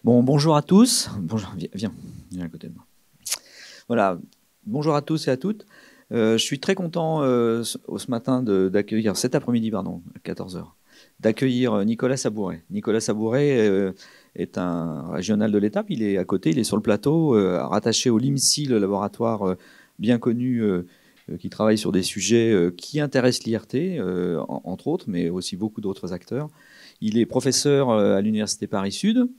Bon, bonjour à tous. Bonjour, viens à côté de moi. Voilà, bonjour à tous et à toutes. Je suis très content ce matin d'accueillir, cet après-midi, pardon, à 14 h, d'accueillir Nicolas Sabouret. Nicolas Sabouret est un régional de l'Étape. Il est à côté, il est sur le plateau, rattaché au LIMSI, le laboratoire bien connu qui travaille sur des sujets qui intéressent l'IRT, entre autres, mais aussi beaucoup d'autres acteurs. Il est professeur à l'Université Paris-Sud,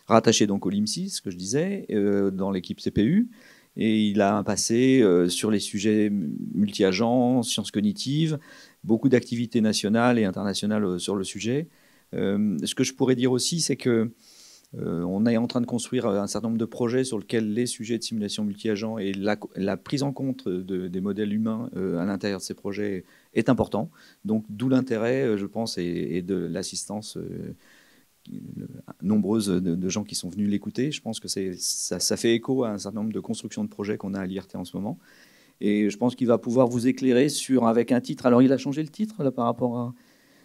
rattaché donc au LIMSI, ce que je disais, dans l'équipe CPU. Et il a un passé sur les sujets multi-agents, sciences cognitives, beaucoup d'activités nationales et internationales sur le sujet. Ce que je pourrais dire aussi, c'est que on est en train de construire un certain nombre de projets sur lesquels les sujets de simulation multi-agents et la prise en compte des modèles humains à l'intérieur de ces projets est important. Donc d'où l'intérêt, je pense, et de l'assistance nombreuses de gens qui sont venus l'écouter. Je pense que ça fait écho à un certain nombre de constructions de projets qu'on a à l'IRT en ce moment. Et je pense qu'il va pouvoir vous éclairer avec un titre. Alors, il a changé le titre là, par rapport à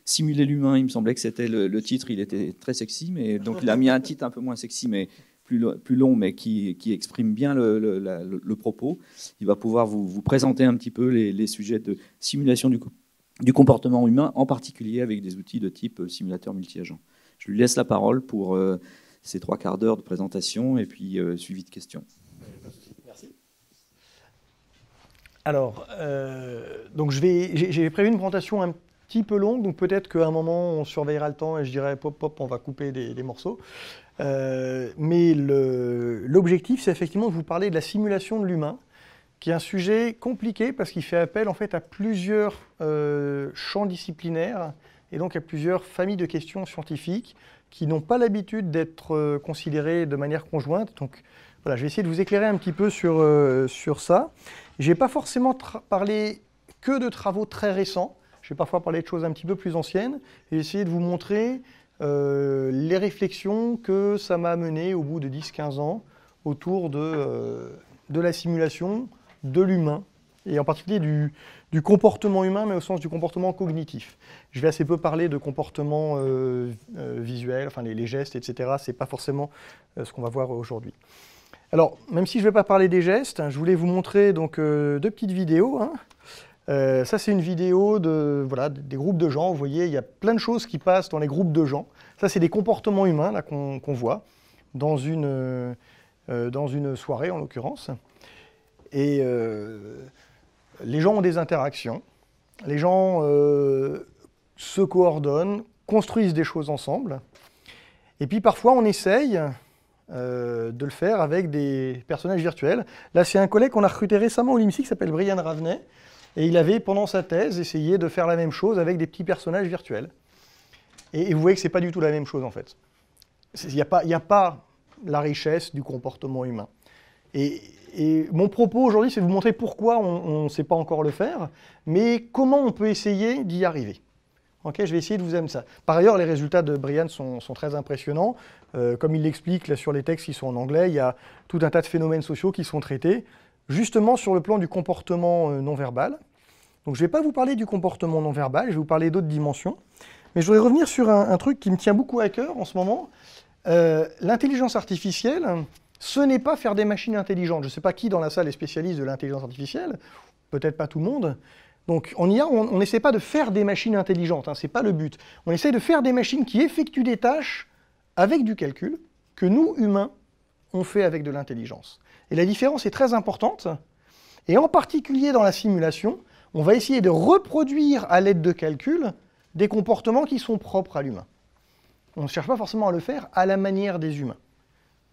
Simuler l'humain. Il me semblait que c'était le titre. Il était très sexy, mais donc il a mis un titre un peu moins sexy, mais plus long, mais qui exprime bien le propos. Il va pouvoir vous présenter un petit peu les sujets de simulation du comportement humain, en particulier avec des outils de type simulateur multi-agent. Je lui laisse la parole pour ces 3/4 d'heure de présentation et puis suivi de questions. Merci. Alors, donc j'ai prévu une présentation un petit peu longue, donc peut-être qu'à un moment on surveillera le temps et je dirais pop, on va couper des morceaux. Mais l'objectif, c'est effectivement de vous parler de la simulation de l'humain, qui est un sujet compliqué parce qu'il fait appel en fait à plusieurs champs disciplinaires et donc à plusieurs familles de questions scientifiques qui n'ont pas l'habitude d'être considérées de manière conjointe. Donc voilà, je vais essayer de vous éclairer un petit peu sur ça. Je n'ai pas forcément parlé que de travaux très récents, je vais parfois parler de choses un petit peu plus anciennes, et essayer de vous montrer les réflexions que ça m'a amené au bout de 10-15 ans autour de la simulation de l'humain, et en particulier du comportement humain, mais au sens du comportement cognitif. Je vais assez peu parler de comportement visuel, enfin les gestes, etc. Ce n'est pas forcément ce qu'on va voir aujourd'hui. Alors, même si je ne vais pas parler des gestes, je voulais vous montrer donc, deux petites vidéos. Ça, c'est une vidéo des groupes de gens. Vous voyez, il y a plein de choses qui passent dans les groupes de gens. Ça, c'est des comportements humains qu'on voit dans une soirée, en l'occurrence. Et les gens ont des interactions, les gens se coordonnent, construisent des choses ensemble. Et puis parfois on essaye de le faire avec des personnages virtuels. Là c'est un collègue qu'on a recruté récemment au LIMSI qui s'appelle Brian Ravenet. Et il avait pendant sa thèse essayé de faire la même chose avec des petits personnages virtuels. Et vous voyez que ce n'est pas du tout la même chose en fait. Il n'y a pas la richesse du comportement humain. Et mon propos aujourd'hui, c'est de vous montrer pourquoi on ne sait pas encore le faire, mais comment on peut essayer d'y arriver. Okay, je vais essayer de vous amener ça. Par ailleurs, les résultats de Brian sont très impressionnants. Comme il l'explique là, sur les textes qui sont en anglais, il y a tout un tas de phénomènes sociaux qui sont traités, justement sur le plan du comportement non-verbal. Donc je ne vais pas vous parler du comportement non-verbal, je vais vous parler d'autres dimensions. Mais je voudrais revenir sur un truc qui me tient beaucoup à cœur en ce moment. L'intelligence artificielle, ce n'est pas faire des machines intelligentes. Je ne sais pas qui dans la salle est spécialiste de l'intelligence artificielle, peut-être pas tout le monde. Donc en IA, on n'essaie pas de faire des machines intelligentes, ce n'est pas le but. On essaie de faire des machines qui effectuent des tâches avec du calcul que nous, humains, on fait avec de l'intelligence. Et la différence est très importante, et en particulier dans la simulation, on va essayer de reproduire à l'aide de calculs des comportements qui sont propres à l'humain. On ne cherche pas forcément à le faire à la manière des humains.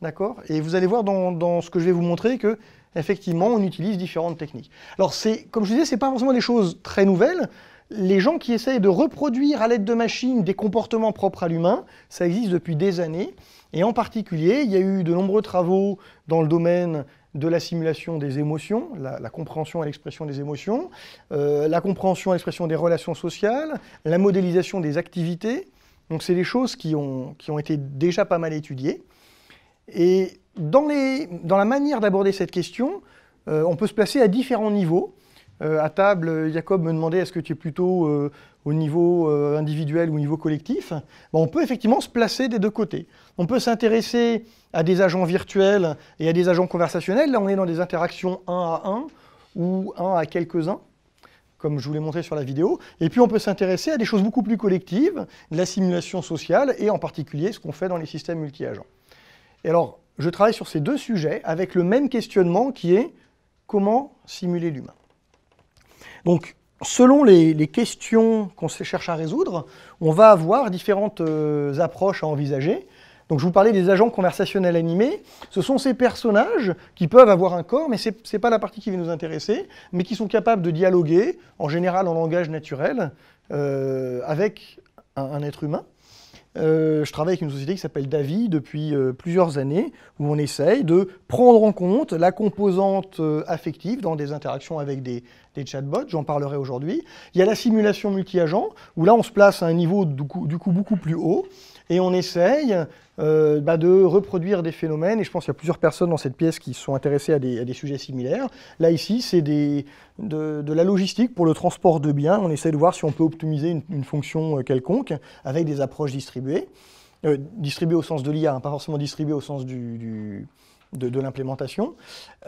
D'accord ? Et vous allez voir dans ce que je vais vous montrer que, effectivement, on utilise différentes techniques. Alors, comme je disais, ce n'est pas forcément des choses très nouvelles. Les gens qui essayent de reproduire à l'aide de machines des comportements propres à l'humain, ça existe depuis des années. Et en particulier, il y a eu de nombreux travaux dans le domaine de la simulation des émotions, la compréhension et l'expression des émotions, la compréhension et l'expression des relations sociales, la modélisation des activités. Donc, c'est des choses qui ont été déjà pas mal étudiées. Et dans la manière d'aborder cette question, on peut se placer à différents niveaux. À table, Jacob me demandait est-ce que tu es plutôt au niveau individuel ou au niveau collectif, ben, on peut effectivement se placer des deux côtés. On peut s'intéresser à des agents virtuels et à des agents conversationnels. Là, on est dans des interactions 1 à 1 ou 1 à quelques-uns, comme je vous l'ai montré sur la vidéo. Et puis, on peut s'intéresser à des choses beaucoup plus collectives, de la simulation sociale, et en particulier ce qu'on fait dans les systèmes multi-agents. Et alors, je travaille sur ces deux sujets avec le même questionnement qui est comment simuler l'humain. Donc, selon les questions qu'on cherche à résoudre, on va avoir différentes approches à envisager. Donc je vous parlais des agents conversationnels animés. Ce sont ces personnages qui peuvent avoir un corps, mais ce n'est pas la partie qui va nous intéresser, mais qui sont capables de dialoguer, en général en langage naturel, avec un être humain. Je travaille avec une société qui s'appelle Davi depuis plusieurs années, où on essaye de prendre en compte la composante affective dans des interactions avec des chatbots, j'en parlerai aujourd'hui. Il y a la simulation multi-agent, où là on se place à un niveau du coup beaucoup plus haut, et on essaye de reproduire des phénomènes, et je pense qu'il y a plusieurs personnes dans cette pièce qui sont intéressées à des sujets similaires. Là ici, c'est de la logistique pour le transport de biens. On essaie de voir si on peut optimiser une fonction quelconque avec des approches distribuées. Distribuées au sens de l'IA, hein, pas forcément distribuées au sens de l'implémentation.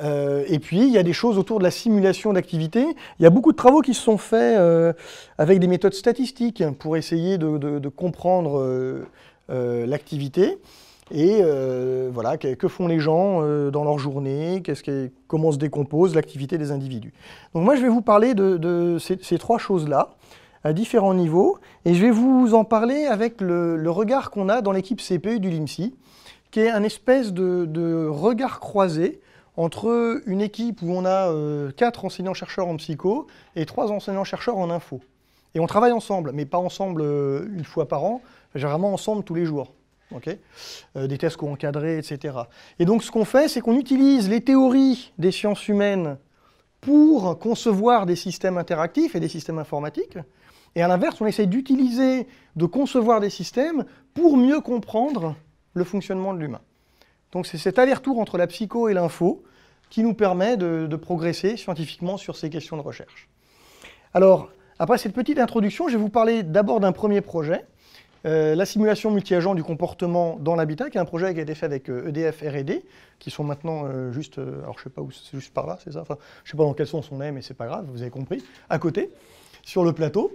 Et puis, il y a des choses autour de la simulation d'activité. Il y a beaucoup de travaux qui se sont faits avec des méthodes statistiques pour essayer de comprendre l'activité. Et voilà, que font les gens dans leur journée, comment se décompose l'activité des individus. Donc moi, je vais vous parler de ces trois choses-là, à différents niveaux, et je vais vous en parler avec le regard qu'on a dans l'équipe CPU du LIMSI, qui est un espèce de regard croisé entre une équipe où on a 4 enseignants-chercheurs en psycho et 3 enseignants-chercheurs en info. Et on travaille ensemble, mais pas ensemble une fois par an, généralement ensemble tous les jours. Okay, des tests co-encadrés, etc. Et donc ce qu'on fait, c'est qu'on utilise les théories des sciences humaines pour concevoir des systèmes interactifs et des systèmes informatiques. Et à l'inverse, on essaie de concevoir des systèmes pour mieux comprendre le fonctionnement de l'humain. Donc c'est cet aller-retour entre la psycho et l'info qui nous permet de progresser scientifiquement sur ces questions de recherche. Alors, après cette petite introduction, je vais vous parler d'abord d'un premier projet, la simulation multi-agent du comportement dans l'habitat, qui est un projet qui a été fait avec EDF R&D, qui sont maintenant juste, alors je ne sais pas où, c'est juste par là, c'est ça, enfin, je ne sais pas dans quel sens on est, mais c'est pas grave, vous avez compris, à côté, sur le plateau.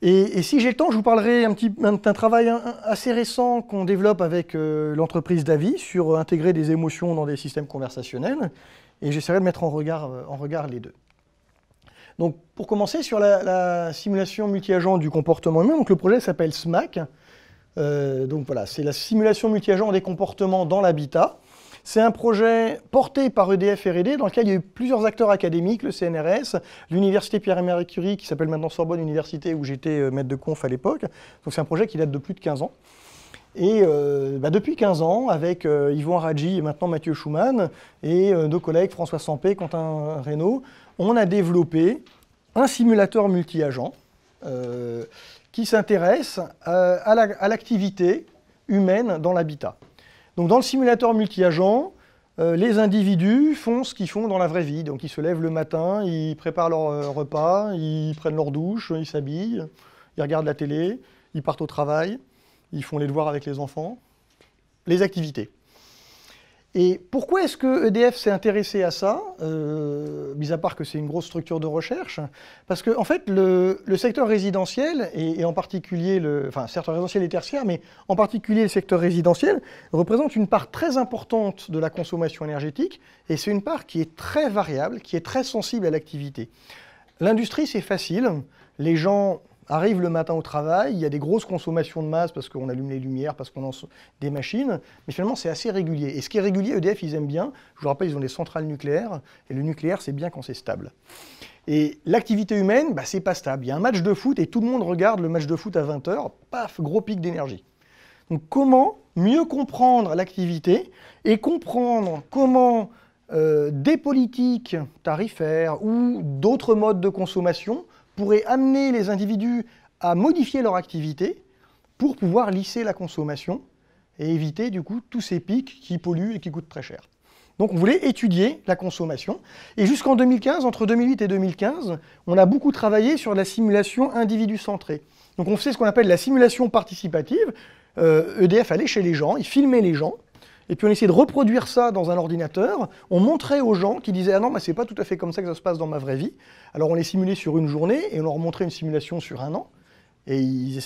Et si j'ai le temps, je vous parlerai d'un travail assez récent qu'on développe avec l'entreprise Davi sur intégrer des émotions dans des systèmes conversationnels, et j'essaierai de mettre en regard les deux. Donc, pour commencer, sur la simulation multi-agent du comportement humain, donc le projet s'appelle SMAC. Donc voilà, c'est la simulation multi-agent des comportements dans l'habitat. C'est un projet porté par EDF R&D, dans lequel il y a eu plusieurs acteurs académiques, le CNRS, l'université Pierre et Marie Curie, qui s'appelle maintenant Sorbonne Université, où j'étais maître de conf à l'époque. Donc c'est un projet qui date de plus de 15 ans. Et depuis 15 ans, avec Yvon Aradji et maintenant Mathieu Schumann, et nos collègues François Sampé, Quentin Reynaud, on a développé un simulateur multi-agent qui s'intéresse à l'activité humaine dans l'habitat. Donc dans le simulateur multi-agent, les individus font ce qu'ils font dans la vraie vie. Donc ils se lèvent le matin, ils préparent leur repas, ils prennent leur douche, ils s'habillent, ils regardent la télé, ils partent au travail, ils font les devoirs avec les enfants, les activités. Et pourquoi est-ce que EDF s'est intéressé à ça, mis à part que c'est une grosse structure de recherche? Parce que en fait, le secteur résidentiel, et en particulier, enfin, secteur résidentiel et tertiaire, mais en particulier le secteur résidentiel, représente une part très importante de la consommation énergétique, et c'est une part qui est très variable, qui est très sensible à l'activité. L'industrie, c'est facile, les gens arrive le matin au travail, il y a des grosses consommations de masse parce qu'on allume les lumières, parce qu'on lance des machines, mais finalement c'est assez régulier. Et ce qui est régulier, EDF, ils aiment bien. Je vous rappelle, ils ont des centrales nucléaires, et le nucléaire, c'est bien quand c'est stable. Et l'activité humaine, c'est pas stable. Il y a un match de foot et tout le monde regarde le match de foot à 20h, paf, gros pic d'énergie. Donc comment mieux comprendre l'activité et comprendre comment des politiques tarifaires ou d'autres modes de consommation pourrait amener les individus à modifier leur activité pour pouvoir lisser la consommation et éviter du coup tous ces pics qui polluent et qui coûtent très cher. Donc on voulait étudier la consommation. Et jusqu'en 2015, entre 2008 et 2015, on a beaucoup travaillé sur la simulation individu-centrée. Donc on faisait ce qu'on appelle la simulation participative. EDF allait chez les gens, il filmait les gens, et puis on essayait de reproduire ça dans un ordinateur. On montrait aux gens qui disaient « Ah non, c'est pas tout à fait comme ça que ça se passe dans ma vraie vie ». Alors on les simulait sur une journée, et on leur montrait une simulation sur un an. Et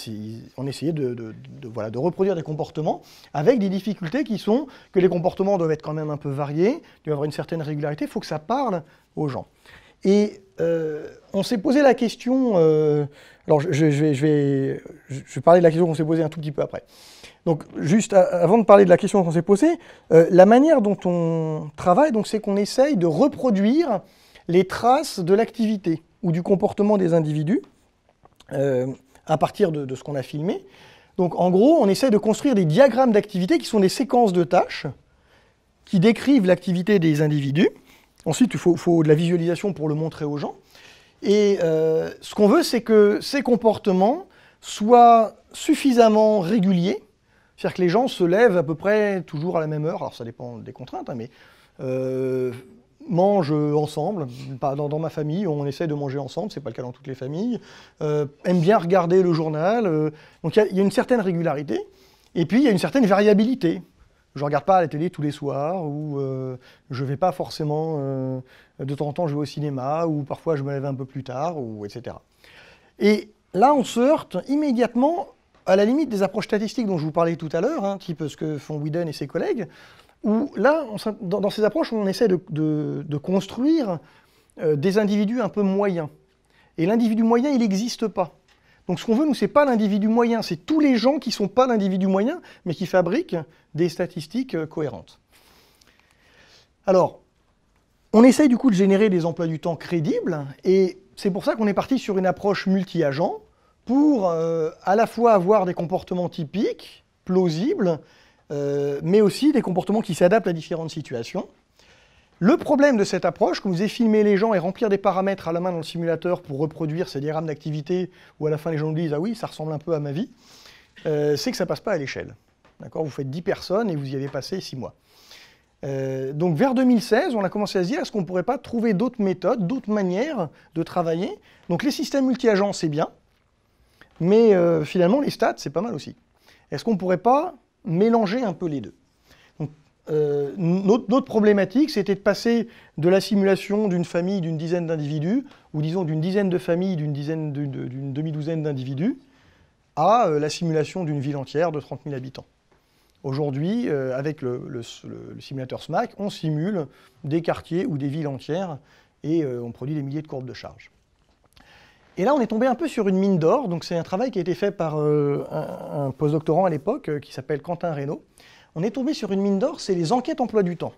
on essayait voilà, de reproduire des comportements avec des difficultés qui sont que les comportements doivent être quand même un peu variés, doivent avoir une certaine régularité, il faut que ça parle aux gens. Et on s'est posé la question, alors je vais parler de la question qu'on s'est posée un tout petit peu après. Donc juste avant de parler de la question qu'on s'est posée, la manière dont on travaille, c'est qu'on essaye de reproduire les traces de l'activité ou du comportement des individus, à partir de ce qu'on a filmé. Donc en gros, on essaie de construire des diagrammes d'activité qui sont des séquences de tâches qui décrivent l'activité des individus. Ensuite, il faut de la visualisation pour le montrer aux gens. Et ce qu'on veut, c'est que ces comportements soient suffisamment réguliers, c'est-à-dire que les gens se lèvent à peu près toujours à la même heure, alors ça dépend des contraintes, hein, mais mangent ensemble. Dans ma famille, on essaie de manger ensemble, c'est pas le cas dans toutes les familles. Aiment bien regarder le journal. Donc il y a une certaine régularité. Et puis il y a une certaine variabilité. Je ne regarde pas la télé tous les soirs, ou je ne vais pas forcément, de temps en temps je vais au cinéma, ou parfois je me lève un peu plus tard, etc. Et là on se heurte immédiatement à la limite des approches statistiques dont je vous parlais tout à l'heure, hein, type ce que font Whedon et ses collègues, où là, dans ces approches, on essaie de construire des individus un peu moyens. Et l'individu moyen, il n'existe pas. Donc ce qu'on veut, nous, c'est pas l'individu moyen, c'est tous les gens qui ne sont pas l'individu moyen, mais qui fabriquent des statistiques cohérentes. Alors, on essaye du coup de générer des emplois du temps crédibles, et c'est pour ça qu'on est parti sur une approche multi-agent, pour à la fois avoir des comportements typiques, plausibles, mais aussi des comportements qui s'adaptent à différentes situations. Le problème de cette approche, comme vous avez filmé les gens et remplir des paramètres à la main dans le simulateur pour reproduire ces diagrammes d'activité, où à la fin les gens nous disent « Ah oui, ça ressemble un peu à ma vie », c'est que ça ne passe pas à l'échelle. Vous faites 10 personnes et vous y avez passé 6 mois. Donc vers 2016, on a commencé à se dire, est-ce qu'on ne pourrait pas trouver d'autres méthodes, d'autres manières de travailler? Donc les systèmes multi-agents, c'est bien, mais finalement les stats, c'est pas mal aussi. Est-ce qu'on ne pourrait pas mélanger un peu les deux? Donc, notre problématique, c'était de passer de la simulation d'une famille d'une dizaine d'individus, ou disons d'une dizaine de familles d'une demi-douzaine d'individus, à la simulation d'une ville entière de 30 000 habitants. Aujourd'hui, avec le simulateur SMAC, on simule des quartiers ou des villes entières et on produit des milliers de courbes de charge. Et là, on est tombé un peu sur une mine d'or. Donc, c'est un travail qui a été fait par un postdoctorant à l'époque qui s'appelle Quentin Reynaud. On est tombé sur une mine d'or, c'est les enquêtes emploi du temps.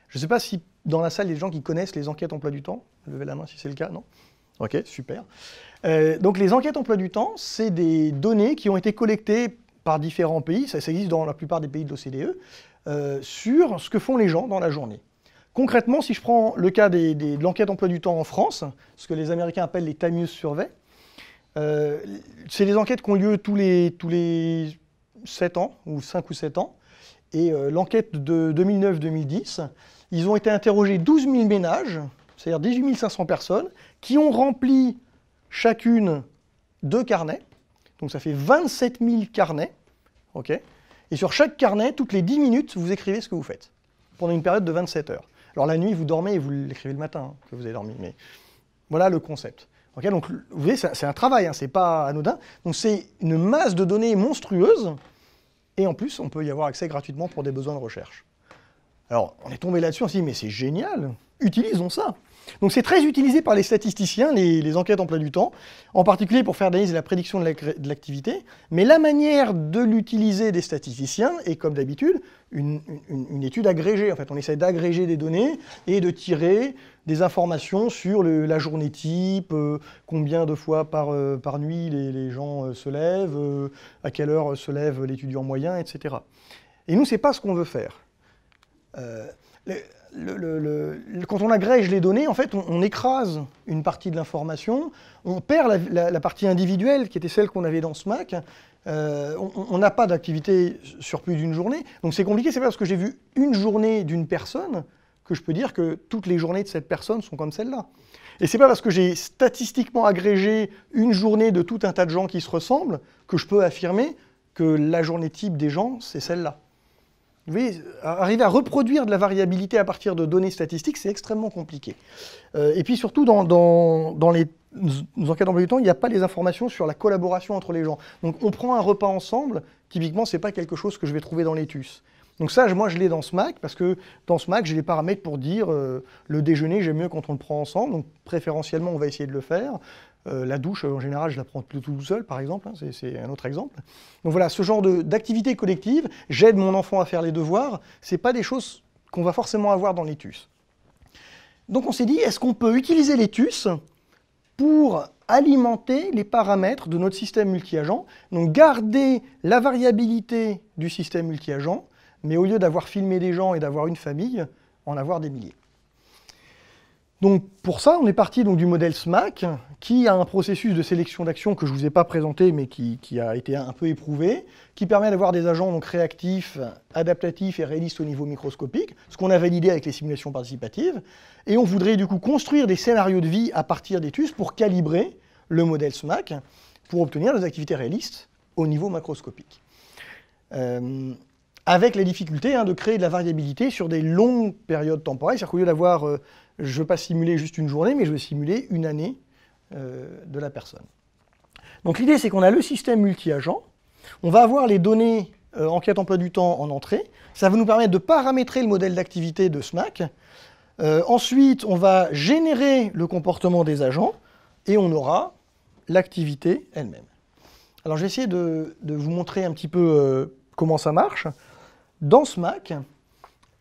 Je ne sais pas si dans la salle, il y a des gens qui connaissent les enquêtes emploi du temps. Levez la main si c'est le cas, non? Ok, super. Donc, les enquêtes emploi du temps, c'est des données qui ont été collectées par différents pays, ça existe dans la plupart des pays de l'OCDE, sur ce que font les gens dans la journée. Concrètement, si je prends le cas de l'enquête emploi du temps en France, ce que les Américains appellent les Time Use Survey, c'est des enquêtes qui ont lieu tous les 7 ans, ou 5 ou 7 ans, et l'enquête de 2009-2010, ils ont été interrogés 12 000 ménages, c'est-à-dire 18 500 personnes, qui ont rempli chacune 2 carnets. Donc ça fait 27 000 carnets, ok. Et sur chaque carnet, toutes les 10 minutes, vous écrivez ce que vous faites, pendant une période de 27 heures. Alors la nuit, vous dormez et vous l'écrivez le matin, hein, que vous avez dormi, mais voilà le concept. Okay, donc vous voyez, c'est un travail, hein, c'est pas anodin. Donc c'est une masse de données monstrueuse, et en plus, on peut y avoir accès gratuitement pour des besoins de recherche. Alors, on est tombé là-dessus, on s'est dit, mais c'est génial, utilisons ça. Donc c'est très utilisé par les statisticiens, les enquêtes emploi du temps, en particulier pour faire l'analyse et la prédiction de l'activité, mais la manière de l'utiliser des statisticiens est, comme d'habitude, une étude agrégée. En fait, on essaie d'agréger des données et de tirer des informations sur la journée type, combien de fois par nuit les gens se lèvent, à quelle heure se lève l'étudiant moyen, etc. Et nous, c'est pas ce qu'on veut faire. Quand on agrège les données, en fait, on écrase une partie de l'information, on perd la partie individuelle qui était celle qu'on avait dans SMAC. On n'a pas d'activité sur plus d'une journée. Donc c'est compliqué, c'est pas parce que j'ai vu une journée d'une personne que je peux dire que toutes les journées de cette personne sont comme celle-là. Et c'est pas parce que j'ai statistiquement agrégé une journée de tout un tas de gens qui se ressemblent que je peux affirmer que la journée type des gens, c'est celle-là. Vous voyez, arriver à reproduire de la variabilité à partir de données statistiques, c'est extrêmement compliqué. Et puis surtout, dans les enquêtes d'emploi du temps, il n'y a pas les informations sur la collaboration entre les gens. Donc on prend un repas ensemble, typiquement, ce n'est pas quelque chose que je vais trouver dans l'ETUS. Donc ça, moi, je l'ai dans SMAC, parce que dans SMAC, j'ai les paramètres pour dire le déjeuner, j'aime mieux quand on le prend ensemble, donc préférentiellement, on va essayer de le faire. La douche, en général, je la prends tout seul, par exemple, hein, c'est un autre exemple. Donc voilà, ce genre d'activité collective, j'aide mon enfant à faire les devoirs, ce n'est pas des choses qu'on va forcément avoir dans l'ETUS. Donc on s'est dit, est-ce qu'on peut utiliser l'ETUS pour alimenter les paramètres de notre système multi-agent, donc garder la variabilité du système multi-agent, mais au lieu d'avoir filmé des gens et d'avoir une famille, en avoir des milliers. Donc pour ça, on est parti donc, du modèle SMAC, qui a un processus de sélection d'action que je ne vous ai pas présenté, mais qui a été un peu éprouvé, qui permet d'avoir des agents donc, réactifs, adaptatifs et réalistes au niveau microscopique, ce qu'on a validé avec les simulations participatives, et on voudrait du coup construire des scénarios de vie à partir d'ETUS pour calibrer le modèle SMAC, pour obtenir des activités réalistes au niveau macroscopique. Avec la difficulté de créer de la variabilité sur des longues périodes temporelles, c'est-à-dire qu'au lieu d'avoir, je ne veux pas simuler juste une journée, mais je veux simuler une année de la personne. Donc l'idée, c'est qu'on a le système multi-agent, on va avoir les données enquête emploi du temps en entrée, ça va nous permettre de paramétrer le modèle d'activité de SMAC, ensuite on va générer le comportement des agents, et on aura l'activité elle-même. Alors je vais essayer de vous montrer un petit peu comment ça marche. Dans SMAC,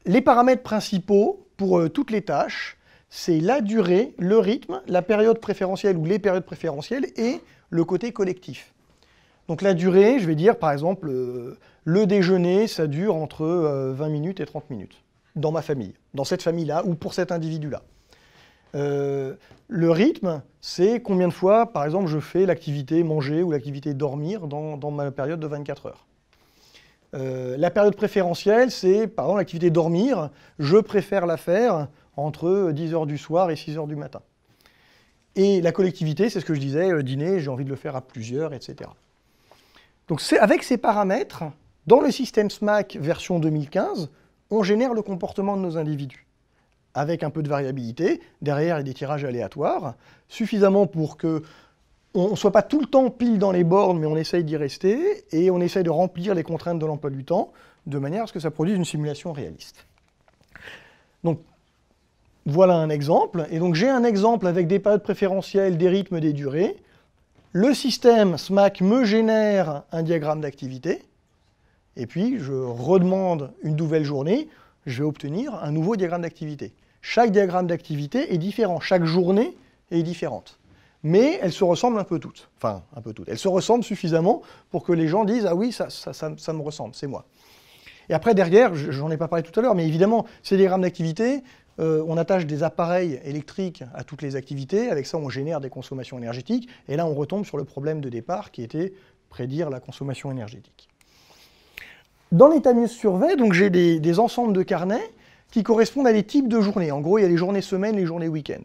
les paramètres principaux pour toutes les tâches, c'est la durée, le rythme, la période préférentielle ou les périodes préférentielles et le côté collectif. Donc la durée, je vais dire par exemple, le déjeuner, ça dure entre 20 minutes et 30 minutes dans ma famille, dans cette famille-là ou pour cet individu-là. Le rythme, c'est combien de fois, par exemple, je fais l'activité manger ou l'activité dormir dans ma période de 24 heures. La période préférentielle, c'est, par exemple, l'activité dormir, je préfère la faire entre 10 h du soir et 6 h du matin. Et la collectivité, c'est ce que je disais, dîner, j'ai envie de le faire à plusieurs, etc. Donc avec ces paramètres, dans le système SMAC version 2015, on génère le comportement de nos individus. Avec un peu de variabilité, derrière il y a des tirages aléatoires, suffisamment pour que on ne soit pas tout le temps pile dans les bornes, mais on essaye d'y rester, et on essaye de remplir les contraintes de l'emploi du temps, de manière à ce que ça produise une simulation réaliste. Donc, voilà un exemple. Et donc, j'ai un exemple avec des périodes préférentielles, des rythmes, des durées. Le système SMAC me génère un diagramme d'activité, et puis je redemande une nouvelle journée, je vais obtenir un nouveau diagramme d'activité. Chaque diagramme d'activité est différent, chaque journée est différente. Mais elles se ressemblent un peu toutes. Enfin, un peu toutes. Elles se ressemblent suffisamment pour que les gens disent « Ah oui, ça me ressemble, c'est moi ». Et après, derrière, j'en ai pas parlé tout à l'heure, mais évidemment, ces diagrammes d'activité, on attache des appareils électriques à toutes les activités. Avec ça, on génère des consommations énergétiques. Et là, on retombe sur le problème de départ qui était prédire la consommation énergétique. Dans les Tamius Survey, donc j'ai des ensembles de carnets qui correspondent à des types de journées. En gros, il y a les journées semaine, les journées week-end.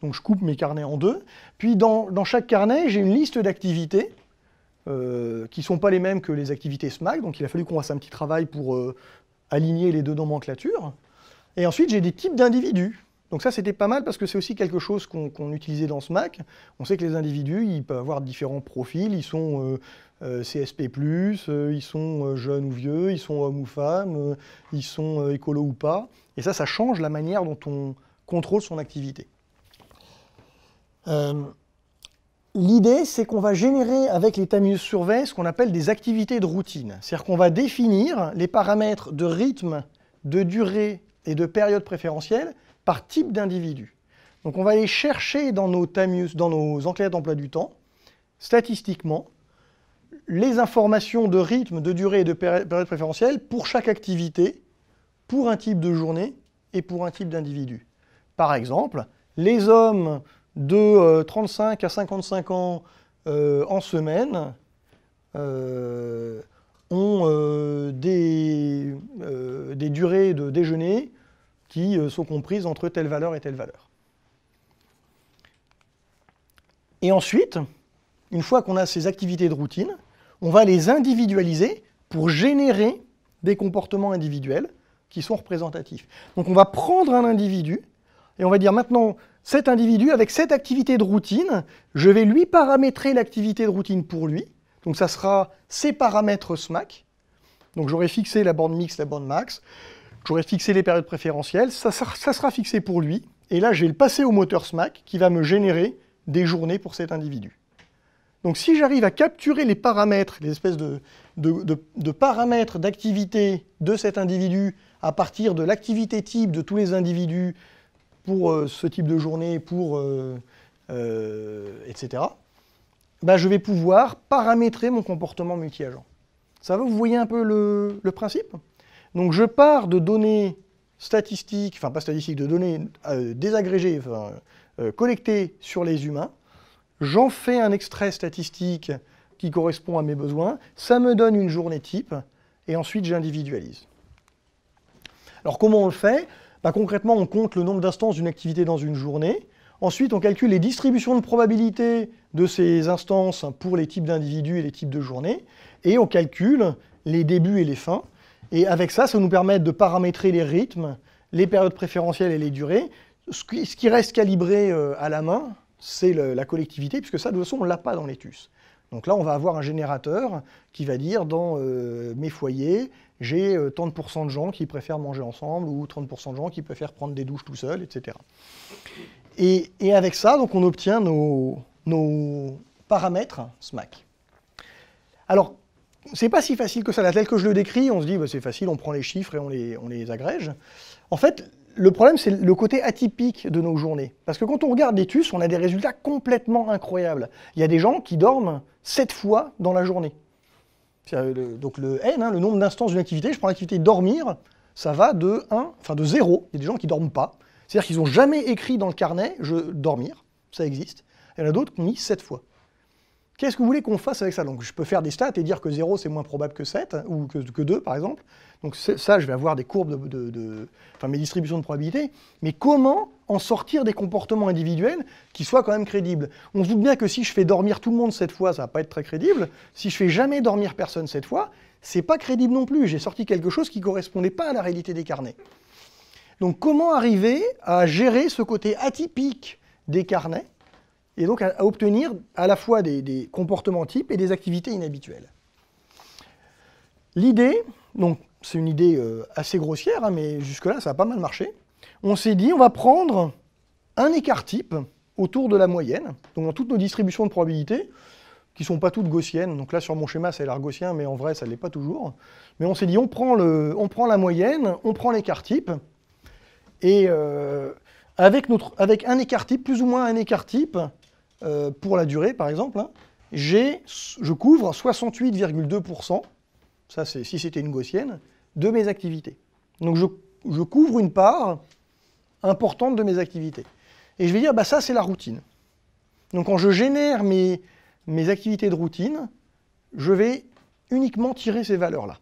Donc je coupe mes carnets en deux. Puis dans chaque carnet, j'ai une liste d'activités qui ne sont pas les mêmes que les activités SMAC. Donc il a fallu qu'on fasse un petit travail pour aligner les deux nomenclatures. Et ensuite, j'ai des types d'individus. Donc ça, c'était pas mal parce que c'est aussi quelque chose qu'on utilisait dans SMAC. On sait que les individus, ils peuvent avoir différents profils. Ils sont CSP+, ils sont jeunes ou vieux, ils sont hommes ou femmes, ils sont écolos ou pas. Et ça change la manière dont on contrôle son activité. L'idée, c'est qu'on va générer avec les Tamius Survey ce qu'on appelle des activités de routine. C'est-à-dire qu'on va définir les paramètres de rythme, de durée et de période préférentielle par type d'individu. Donc on va aller chercher dans nos Tamius, dans nos enquêtes d'emploi du temps, statistiquement, les informations de rythme, de durée et de période préférentielle pour chaque activité, pour un type de journée et pour un type d'individu. Par exemple, les hommes de 35 à 55 ans en semaine ont des durées de déjeuner qui sont comprises entre telle valeur et telle valeur. Et ensuite, une fois qu'on a ces activités de routine, on va les individualiser pour générer des comportements individuels qui sont représentatifs. Donc on va prendre un individu et on va dire maintenant, cet individu, avec cette activité de routine, je vais lui paramétrer l'activité de routine pour lui. Donc ça sera ses paramètres SMAC. Donc j'aurai fixé la borne mix, la borne max. J'aurai fixé les périodes préférentielles. Ça sera fixé pour lui. Et là, je vais le passer au moteur SMAC qui va me générer des journées pour cet individu. Donc si j'arrive à capturer les paramètres, les espèces de paramètres d'activité de cet individu à partir de l'activité type de tous les individus pour ce type de journée, etc., ben, je vais pouvoir paramétrer mon comportement multi-agent. Ça va, vous voyez un peu le principe? Donc je pars de données statistiques, enfin pas statistiques, de données désagrégées, collectées sur les humains. J'en fais un extrait statistique qui correspond à mes besoins. Ça me donne une journée type, et ensuite j'individualise. Alors comment on le fait? Ben, concrètement, on compte le nombre d'instances d'une activité dans une journée. Ensuite, on calcule les distributions de probabilité de ces instances pour les types d'individus et les types de journées. Et on calcule les débuts et les fins. Et avec ça, ça nous permet de paramétrer les rythmes, les périodes préférentielles et les durées. Ce qui reste calibré à la main, c'est la collectivité, puisque ça, de toute façon, on ne l'a pas dans les TUS. Donc là, on va avoir un générateur qui va dire, dans mes foyers, j'ai tant de pourcents de gens qui préfèrent manger ensemble, ou 30% de gens qui préfèrent prendre des douches tout seuls, etc. Et avec ça, donc, on obtient nos paramètres SMAC. Alors, c'est pas si facile que ça. Là, tel que je le décris, on se dit, bah, c'est facile, on prend les chiffres et on les agrège. En fait, le problème, c'est le côté atypique de nos journées. Parce que quand on regarde les TUS, on a des résultats complètement incroyables. Il y a des gens qui dorment 7 fois dans la journée. Donc le N, le nombre d'instances d'une activité, je prends l'activité dormir, ça va de 0. Il y a des gens qui ne dorment pas. C'est-à-dire qu'ils n'ont jamais écrit dans le carnet « dormir », ça existe. Il y en a d'autres qui ont mis 7 fois. Qu'est-ce que vous voulez qu'on fasse avec ça? Donc je peux faire des stats et dire que 0 c'est moins probable que 7, ou que 2 par exemple. Donc ça, je vais avoir des courbes mes distributions de probabilité. Mais comment en sortir des comportements individuels qui soient quand même crédibles? On se doute bien que si je fais dormir tout le monde 7 fois, ça ne va pas être très crédible. Si je fais jamais dormir personne 7 fois, c'est pas crédible non plus. J'ai sorti quelque chose qui ne correspondait pas à la réalité des carnets. Donc comment arriver à gérer ce côté atypique des carnets et donc à obtenir à la fois des comportements types et des activités inhabituelles? L'idée, donc c'est une idée assez grossière, mais jusque-là ça a pas mal marché. On s'est dit on va prendre un écart type autour de la moyenne, donc dans toutes nos distributions de probabilité, qui ne sont pas toutes gaussiennes. Donc là sur mon schéma ça a l'air gaussien, mais en vrai ça ne l'est pas toujours. Mais on s'est dit on prend la moyenne, on prend l'écart type, et avec un écart type, plus ou moins un écart type, pour la durée par exemple, je couvre 68,2%, ça c'est si c'était une gaussienne, de mes activités. Donc je couvre une part importante de mes activités. Et je vais dire, bah ça c'est la routine. Donc quand je génère mes activités de routine, je vais uniquement tirer ces valeurs-là.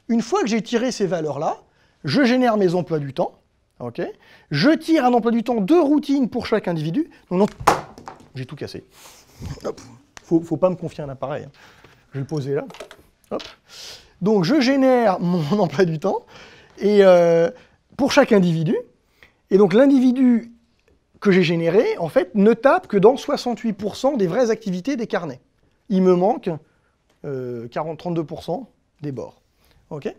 Une fois que j'ai tiré ces valeurs-là, je génère mes emplois du temps. Okay, je tire un emploi du temps de routine pour chaque individu. Donc non, j'ai tout cassé. Hop. Faut pas me confier un appareil. Je vais le poser là. Hop. Donc je génère mon emploi du temps et, pour chaque individu. Et donc l'individu que j'ai généré, en fait, ne tape que dans 68% des vraies activités des carnets. Il me manque 32% des bords. Okay,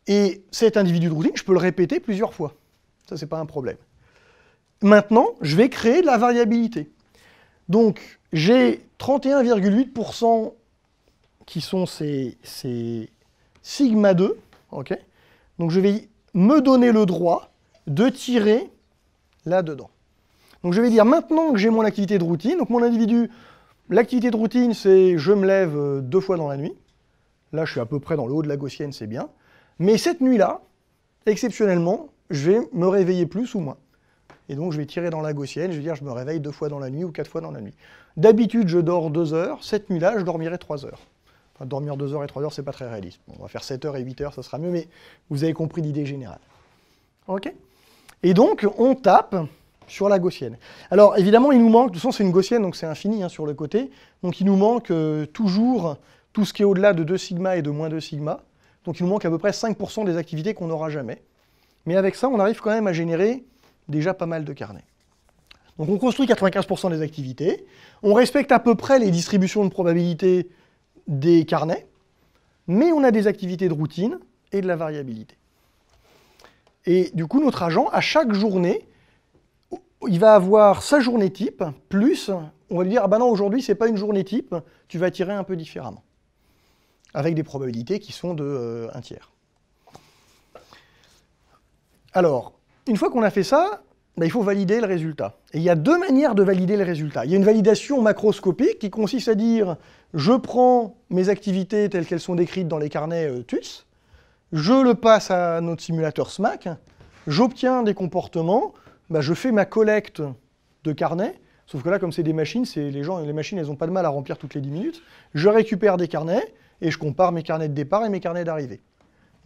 et cet individu de routine, je peux le répéter plusieurs fois. Ça, c'est pas un problème. Maintenant, je vais créer de la variabilité. Donc, j'ai 31,8% qui sont ces sigma 2. Okay, donc, je vais me donner le droit de tirer là-dedans. Donc, je vais dire maintenant que j'ai mon activité de routine. Donc, mon individu, l'activité de routine, c'est je me lève 2 fois dans la nuit. Là, je suis à peu près dans le haut de la gaussienne, c'est bien. Mais cette nuit-là, exceptionnellement, je vais me réveiller plus ou moins. Et donc, je vais tirer dans la gaussienne, je vais dire je me réveille 2 fois dans la nuit ou 4 fois dans la nuit. D'habitude, je dors 2 heures. Cette nuit-là, je dormirai 3 heures. Enfin, dormir 2 heures et 3 heures, c'est pas très réaliste. Bon, on va faire 7 heures et 8 heures, ça sera mieux, mais vous avez compris l'idée générale. OK. Et donc, on tape sur la gaussienne. Alors, évidemment, il nous manque, de toute façon, c'est une gaussienne, donc c'est infini sur le côté. Donc, il nous manque toujours tout ce qui est au-delà de 2 sigma et de moins 2 sigma. Donc, il nous manque à peu près 5% des activités qu'on n'aura jamais. Mais avec ça, on arrive quand même à générer déjà pas mal de carnets. Donc, on construit 95% des activités. On respecte à peu près les distributions de probabilité des carnets. Mais on a des activités de routine et de la variabilité. Et du coup, notre agent, à chaque journée, il va avoir sa journée type, plus, on va lui dire, ah ben non, aujourd'hui, c'est pas une journée type, tu vas tirer un peu différemment. Avec des probabilités qui sont de 1 tiers. Alors, une fois qu'on a fait ça, ben, il faut valider le résultat. Et il y a 2 manières de valider le résultat. Il y a une validation macroscopique qui consiste à dire, je prends mes activités telles qu'elles sont décrites dans les carnets TUS, je le passe à notre simulateur SMAC, j'obtiens des comportements, bah je fais ma collecte de carnets, sauf que là, comme c'est des machines, les machines, elles n'ont pas de mal à remplir toutes les 10 minutes. Je récupère des carnets et je compare mes carnets de départ et mes carnets d'arrivée.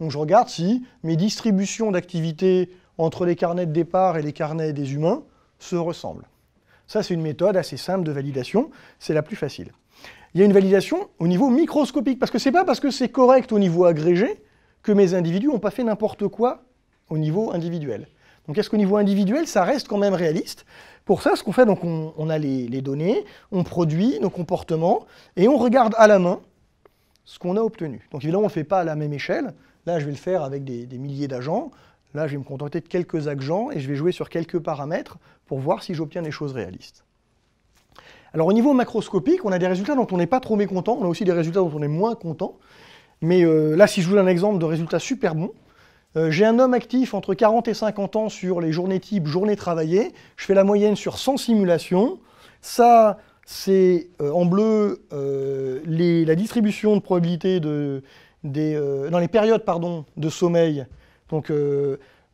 Donc je regarde si mes distributions d'activités entre les carnets de départ et les carnets des humains se ressemblent. Ça, c'est une méthode assez simple de validation, c'est la plus facile. Il y a une validation au niveau microscopique, parce que c'est pas parce que c'est correct au niveau agrégé que mes individus n'ont pas fait n'importe quoi au niveau individuel. Donc est-ce qu'au niveau individuel, ça reste quand même réaliste? Pour ça, ce qu'on fait, donc on a les données, on produit nos comportements, et on regarde à la main ce qu'on a obtenu. Donc évidemment, on ne le fait pas à la même échelle. Là, je vais le faire avec des milliers d'agents. Là, je vais me contenter de quelques agents, et je vais jouer sur quelques paramètres pour voir si j'obtiens des choses réalistes. Alors au niveau macroscopique, on a des résultats dont on n'est pas trop mécontent, on a aussi des résultats dont on est moins content. Mais là, si je vous donne un exemple de résultat super bon, j'ai un homme actif entre 40 et 50 ans sur les journées type, journées travaillées. Je fais la moyenne sur 100 simulations. Ça, c'est en bleu la distribution de probabilité dans les périodes de sommeil. Donc,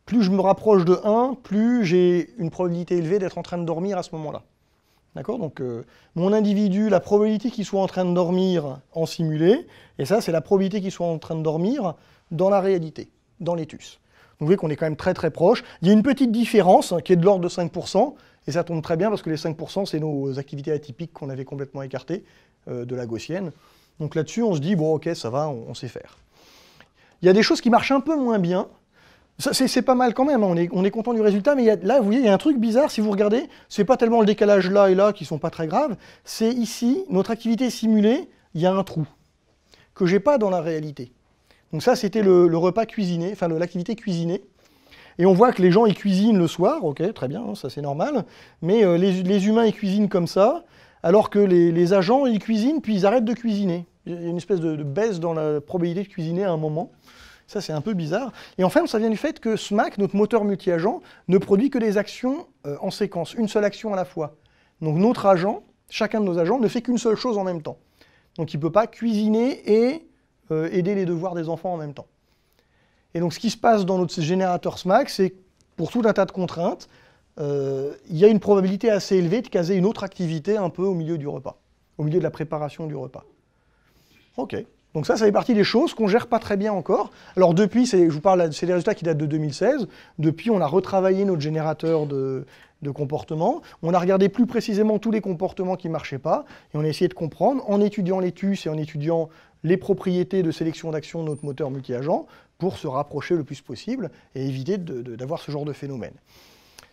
plus je me rapproche de 1, plus j'ai une probabilité élevée d'être en train de dormir à ce moment-là. D'accord? Donc, mon individu, la probabilité qu'il soit en train de dormir en simulé, et ça, c'est la probabilité qu'il soit en train de dormir dans la réalité, dans les TUS. Donc, vous voyez qu'on est quand même très très proche. Il y a une petite différence qui est de l'ordre de 5%, et ça tombe très bien parce que les 5%, c'est nos activités atypiques qu'on avait complètement écartées de la gaussienne. Donc là-dessus, on se dit, bon, ok, ça va, on sait faire. Il y a des choses qui marchent un peu moins bien. C'est pas mal quand même, on est content du résultat, mais là, vous voyez, il y a un truc bizarre, si vous regardez, c'est pas tellement le décalage là et là qui sont pas très graves, c'est ici, notre activité simulée, il y a un trou, que j'ai pas dans la réalité. Donc ça, c'était le repas cuisiné, enfin l'activité cuisinée, et on voit que les gens, ils cuisinent le soir, ok, très bien, ça c'est normal, mais les humains, ils cuisinent comme ça, alors que les agents, ils cuisinent, puis ils arrêtent de cuisiner. Il y a une espèce de baisse dans la probabilité de cuisiner à un moment. Ça, c'est un peu bizarre. Et enfin, ça vient du fait que SMAC, notre moteur multi-agent, ne produit que des actions en séquence, une seule action à la fois. Donc notre agent, chacun de nos agents, ne fait qu'une seule chose en même temps. Donc il ne peut pas cuisiner et aider les devoirs des enfants en même temps. Et donc ce qui se passe dans notre générateur SMAC, c'est que pour tout un tas de contraintes, il y a une probabilité assez élevée de caser une autre activité un peu au milieu du repas, au milieu de la préparation du repas. Ok. Donc ça fait partie des choses qu'on ne gère pas très bien encore. Alors depuis, je vous parle, c'est des résultats qui datent de 2016. Depuis, on a retravaillé notre générateur de comportement. On a regardé plus précisément tous les comportements qui ne marchaient pas. Et on a essayé de comprendre, en étudiant les TUS et en étudiant les propriétés de sélection d'action de notre moteur multi-agent, pour se rapprocher le plus possible et éviter d'avoir ce genre de phénomène.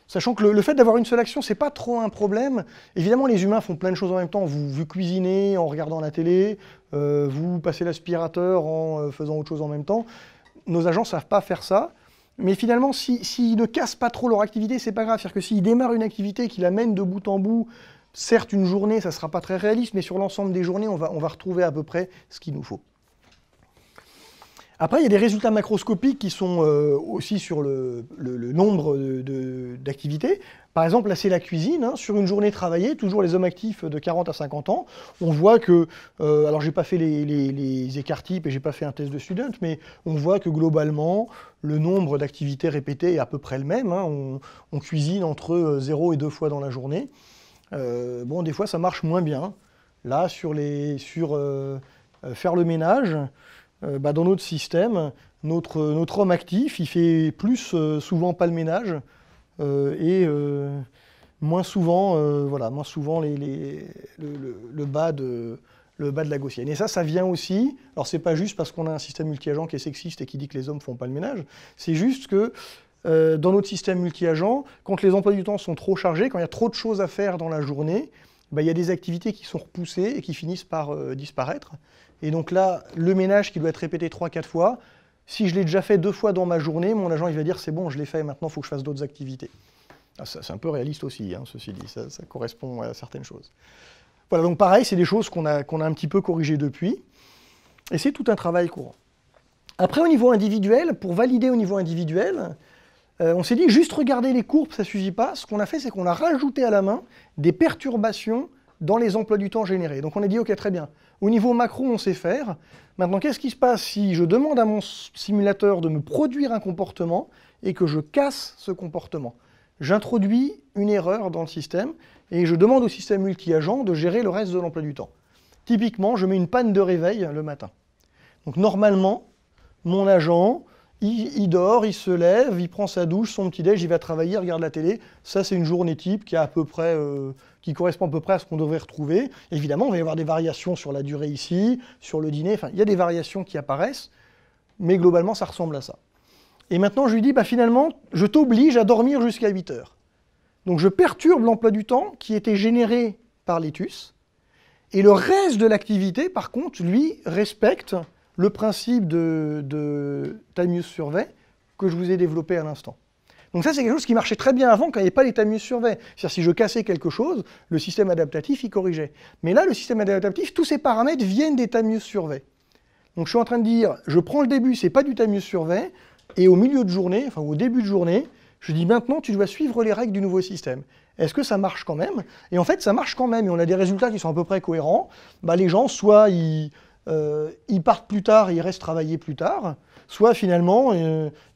Sachant que le fait d'avoir une seule action, c'est pas trop un problème. Évidemment, les humains font plein de choses en même temps. Vous cuisinez en regardant la télé, vous passez l'aspirateur en faisant autre chose en même temps. Nos agents ne savent pas faire ça. Mais finalement, s'ils ne cassent pas trop leur activité, c'est pas grave. C'est-à-dire que s'ils démarrent une activité qui la mène de bout en bout, certes, une journée, ça ne sera pas très réaliste, mais sur l'ensemble des journées, on va retrouver à peu près ce qu'il nous faut. Après, il y a des résultats macroscopiques qui sont aussi sur le nombre d'activités. Par exemple, là, c'est la cuisine. Hein. Sur une journée travaillée, toujours les hommes actifs de 40 à 50 ans, on voit que, alors j'ai pas fait les écarts types et j'ai pas fait un test de student, mais on voit que globalement, le nombre d'activités répétées est à peu près le même. Hein. On cuisine entre 0 et 2 fois dans la journée. Bon, des fois, ça marche moins bien. Là, sur faire le ménage, dans notre système, notre homme actif, il fait plus souvent pas le ménage et moins souvent, moins souvent le bas de la gaussienne. Et ça vient aussi, alors c'est pas juste parce qu'on a un système multi-agent qui est sexiste et qui dit que les hommes font pas le ménage, c'est juste que dans notre système multi-agent, quand les emplois du temps sont trop chargés, quand il y a trop de choses à faire dans la journée, il y a des activités qui sont repoussées et qui finissent par disparaître. Et donc là, le ménage qui doit être répété 3-4 fois, si je l'ai déjà fait 2 fois dans ma journée, mon agent il va dire c'est bon, je l'ai fait, maintenant il faut que je fasse d'autres activités. C'est un peu réaliste aussi, hein, ceci dit, ça correspond à certaines choses. Voilà, donc pareil, c'est des choses qu'on a un petit peu corrigées depuis, et c'est tout un travail courant. Après, au niveau individuel, pour valider au niveau individuel, on s'est dit juste regarder les courbes, ça ne suffit pas. Ce qu'on a fait, c'est qu'on a rajouté à la main des perturbations dans les emplois du temps générés. Donc on a dit, ok, très bien, au niveau macro, on sait faire. Maintenant, qu'est-ce qui se passe si je demande à mon simulateur de me produire un comportement et que je casse ce comportement? J'introduis une erreur dans le système et je demande au système multi-agent de gérer le reste de l'emploi du temps. Typiquement, je mets une panne de réveil le matin. Donc normalement, mon agent, il dort, il se lève, il prend sa douche, son petit-déj, il va travailler, il regarde la télé. Ça, c'est une journée type qui, qui correspond à peu près à ce qu'on devrait retrouver. Évidemment, il va y avoir des variations sur la durée ici, sur le dîner. Enfin, il y a des variations qui apparaissent, mais globalement, ça ressemble à ça. Et maintenant, je lui dis, finalement, je t'oblige à dormir jusqu'à 8 heures. Donc, je perturbe l'emploi du temps qui était généré par l'ETUS. Et le reste de l'activité, par contre, lui, respecte le principe de time use survey que je vous ai développé à l'instant. Donc ça, c'est quelque chose qui marchait très bien avant quand il n'y avait pas les time use survey. C'est-à-dire si je cassais quelque chose, le système adaptatif, il corrigeait. Mais là, le système adaptatif, tous ces paramètres viennent des time use survey. Donc je suis en train de dire, je prends le début, c'est pas du time use survey, et au milieu de journée, enfin au début de journée, je dis maintenant, tu dois suivre les règles du nouveau système. Est-ce que ça marche quand même? Et en fait, ça marche quand même, et on a des résultats qui sont à peu près cohérents. Les gens, soit ils partent plus tard et ils restent travailler plus tard, soit finalement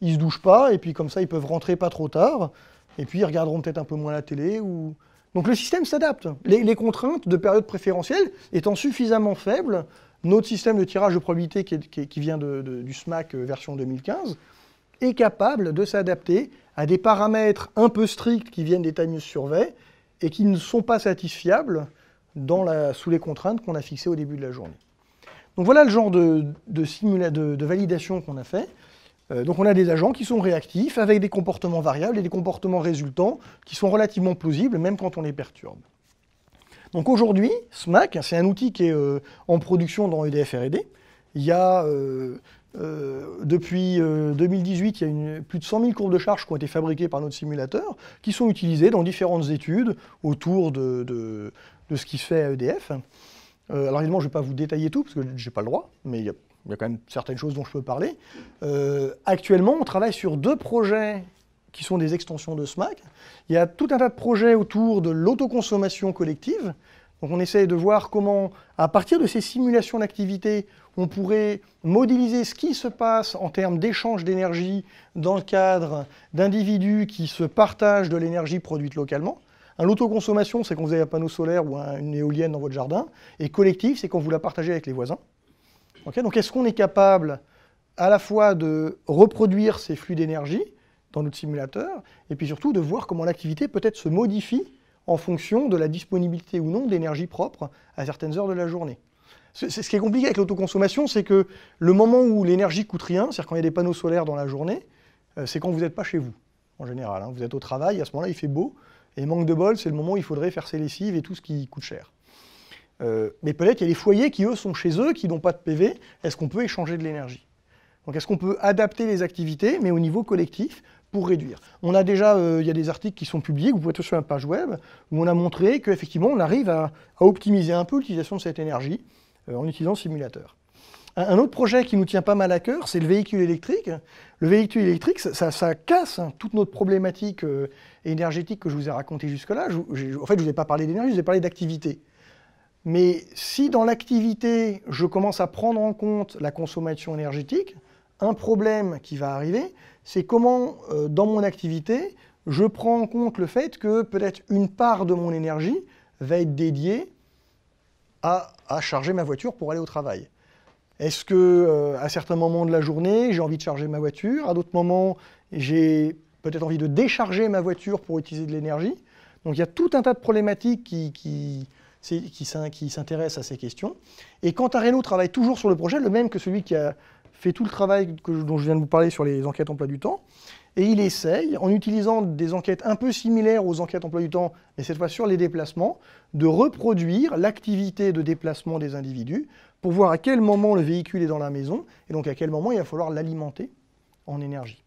ils se douchent pas et puis comme ça ils peuvent rentrer pas trop tard et puis ils regarderont peut-être un peu moins la télé. Donc le système s'adapte. Les contraintes de période préférentielle étant suffisamment faibles, notre système de tirage de probabilité qui vient du SMAC version 2015 est capable de s'adapter à des paramètres un peu stricts qui viennent des time use survey et qui ne sont pas satisfiables sous les contraintes qu'on a fixées au début de la journée. Donc voilà le genre de validation qu'on a fait. Donc on a des agents qui sont réactifs avec des comportements variables et des comportements résultants qui sont relativement plausibles même quand on les perturbe. Donc aujourd'hui, SMAC, c'est un outil qui est en production dans EDF R&D. Il y a, depuis 2018, il y a plus de 100 000 courbes de charge qui ont été fabriquées par notre simulateur, qui sont utilisées dans différentes études autour de ce qui se fait à EDF. Alors évidemment, je ne vais pas vous détailler tout, parce que je n'ai pas le droit, mais il y a quand même certaines choses dont je peux parler. Actuellement, on travaille sur 2 projets qui sont des extensions de SMAC. Il y a tout un tas de projets autour de l'autoconsommation collective. Donc on essaie de voir comment, à partir de ces simulations d'activité, on pourrait modéliser ce qui se passe en termes d'échange d'énergie dans le cadre d'individus qui se partagent de l'énergie produite localement. L'autoconsommation, c'est quand vous avez un panneau solaire ou une éolienne dans votre jardin. Et collectif, c'est quand vous la partagez avec les voisins. Okay, donc est-ce qu'on est capable à la fois de reproduire ces flux d'énergie dans notre simulateur, et puis surtout de voir comment l'activité peut-être se modifie en fonction de la disponibilité ou non d'énergie propre à certaines heures de la journée. Ce qui est compliqué avec l'autoconsommation, c'est que le moment où l'énergie coûte rien, c'est-à-dire quand il y a des panneaux solaires dans la journée, c'est quand vous n'êtes pas chez vous, en général. Vous êtes au travail, à ce moment-là, il fait beau, et manque de bol, c'est le moment où il faudrait faire ses lessives et tout ce qui coûte cher. Mais peut-être qu'il y a des foyers qui, eux, sont chez eux, qui n'ont pas de PV. Est-ce qu'on peut échanger de l'énergie? Donc est-ce qu'on peut adapter les activités, mais au niveau collectif, pour réduire? On a déjà, il y a des articles qui sont publiés, que vous pouvez trouver sur la page web, où on a montré qu'effectivement, on arrive à optimiser un peu l'utilisation de cette énergie en utilisant le simulateur. Un autre projet qui nous tient pas mal à cœur, c'est le véhicule électrique. Le véhicule électrique, ça casse toute notre problématique énergétique que je vous ai racontée jusque-là. En fait, je ne vous ai pas parlé d'énergie, je vous ai parlé d'activité. Mais si dans l'activité, je commence à prendre en compte la consommation énergétique, un problème qui va arriver, c'est comment, dans mon activité, je prends en compte le fait que peut-être une part de mon énergie va être dédiée à charger ma voiture pour aller au travail. Est-ce que, à certains moments de la journée, j'ai envie de charger ma voiture, à d'autres moments, j'ai peut-être envie de décharger ma voiture pour utiliser de l'énergie. Donc il y a tout un tas de problématiques qui s'intéressent à ces questions. Et quand Renault travaille toujours sur le projet, le même que celui qui a fait tout le travail dont je viens de vous parler sur les enquêtes emploi du temps, et il essaye, en utilisant des enquêtes un peu similaires aux enquêtes emploi du temps, mais cette fois sur les déplacements, de reproduire l'activité de déplacement des individus pour voir à quel moment le véhicule est dans la maison, et donc à quel moment il va falloir l'alimenter en énergie,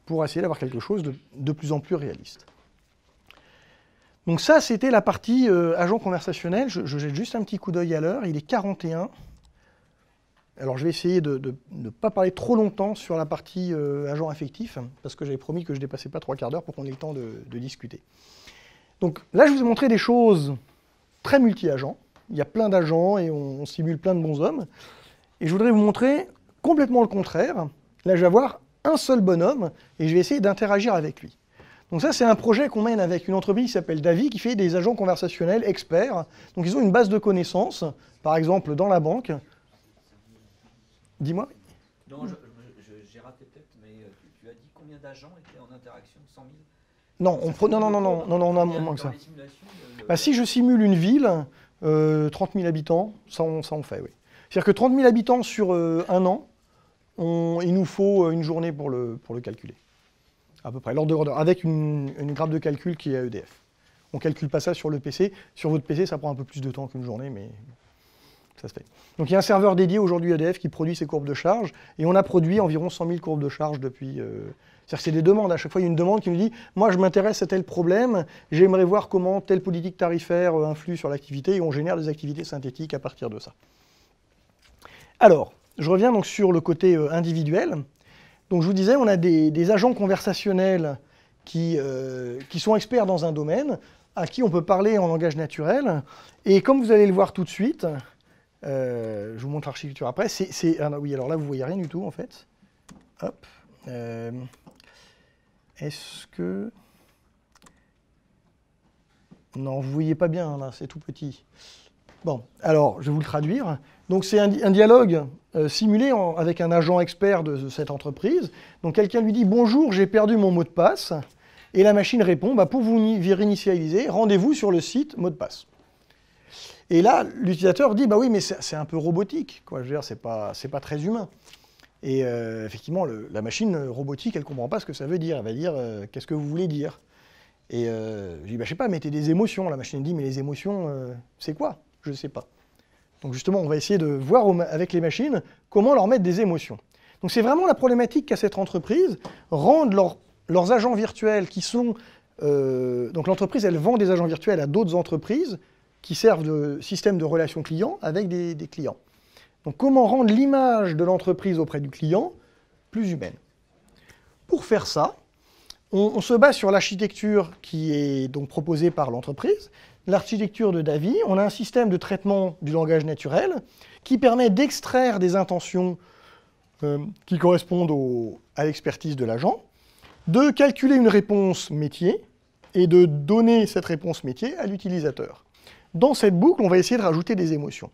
pour essayer d'avoir quelque chose de plus en plus réaliste. Donc ça, c'était la partie agent conversationnel. Je jette juste un petit coup d'œil à l'heure, il est 41. Alors je vais essayer de ne pas parler trop longtemps sur la partie agent affectif, parce que j'avais promis que je ne dépassais pas 3/4 d'heure pour qu'on ait le temps de discuter. Donc là, je vous ai montré des choses très multi-agents. Il y a plein d'agents et on simule plein de bonshommes. Et je voudrais vous montrer complètement le contraire. Là, je vais avoir un seul bonhomme et je vais essayer d'interagir avec lui. Donc ça, c'est un projet qu'on mène avec une entreprise qui s'appelle Davy, qui fait des agents conversationnels experts. Donc ils ont une base de connaissances, par exemple dans la banque. Dis-moi. Non, j'ai raté peut-être, mais tu as dit combien d'agents étaient en interaction? 100 000? Non, on a moins que ça. Bah, si je simule une ville, 30 000 habitants, ça on fait, oui. C'est-à-dire que 30 000 habitants sur un an, il nous faut une journée pour le calculer. À peu près, l'ordre de grandeur, avec une grappe de calcul qui est à EDF. On ne calcule pas ça sur le PC. Sur votre PC, ça prend un peu plus de temps qu'une journée, mais ça se fait. Donc il y a un serveur dédié aujourd'hui EDF qui produit ces courbes de charge, et on a produit environ 100 000 courbes de charge depuis... C'est-à-dire que c'est des demandes, à chaque fois il y a une demande qui nous dit « Moi je m'intéresse à tel problème, j'aimerais voir comment telle politique tarifaire influe sur l'activité », et on génère des activités synthétiques à partir de ça. Alors, je reviens donc sur le côté individuel. Donc je vous disais, on a des agents conversationnels qui sont experts dans un domaine, à qui on peut parler en langage naturel, et comme vous allez le voir tout de suite, je vous montre l'architecture après, oui, alors là vous voyez rien du tout en fait. Hop. Est-ce que... Non, vous voyez pas bien, là, c'est tout petit. Bon, alors, je vais vous le traduire. Donc, c'est un dialogue simulé avec un agent expert de cette entreprise. Donc, quelqu'un lui dit « Bonjour, j'ai perdu mon mot de passe ». Et la machine répond bah, « Pour vous réinitialiser, rendez-vous sur le site mot de passe ». Et là, l'utilisateur dit « Bah oui, mais c'est un peu robotique. Quoi. Je veux dire, c'est pas très humain ». Et effectivement, la machine robotique, elle ne comprend pas ce que ça veut dire. Elle va dire « Qu'est-ce que vous voulez dire ?» Et je dis bah, « Je sais pas, mettez des émotions ». La machine dit « Mais les émotions, c'est quoi ?» Je ne sais pas. Donc justement, on va essayer de voir avec les machines comment leur mettre des émotions. Donc c'est vraiment la problématique qu'a cette entreprise, rendre leurs agents virtuels qui sont... donc l'entreprise, elle vend des agents virtuels à d'autres entreprises qui servent de système de relations clients avec des clients. Donc comment rendre l'image de l'entreprise auprès du client plus humaine? Pour faire ça, on se base sur l'architecture qui est donc proposée par l'entreprise, l'architecture de Davy. On a un système de traitement du langage naturel qui permet d'extraire des intentions qui correspondent à l'expertise de l'agent, de calculer une réponse métier et de donner cette réponse métier à l'utilisateur. Dans cette boucle, on va essayer de rajouter des émotions.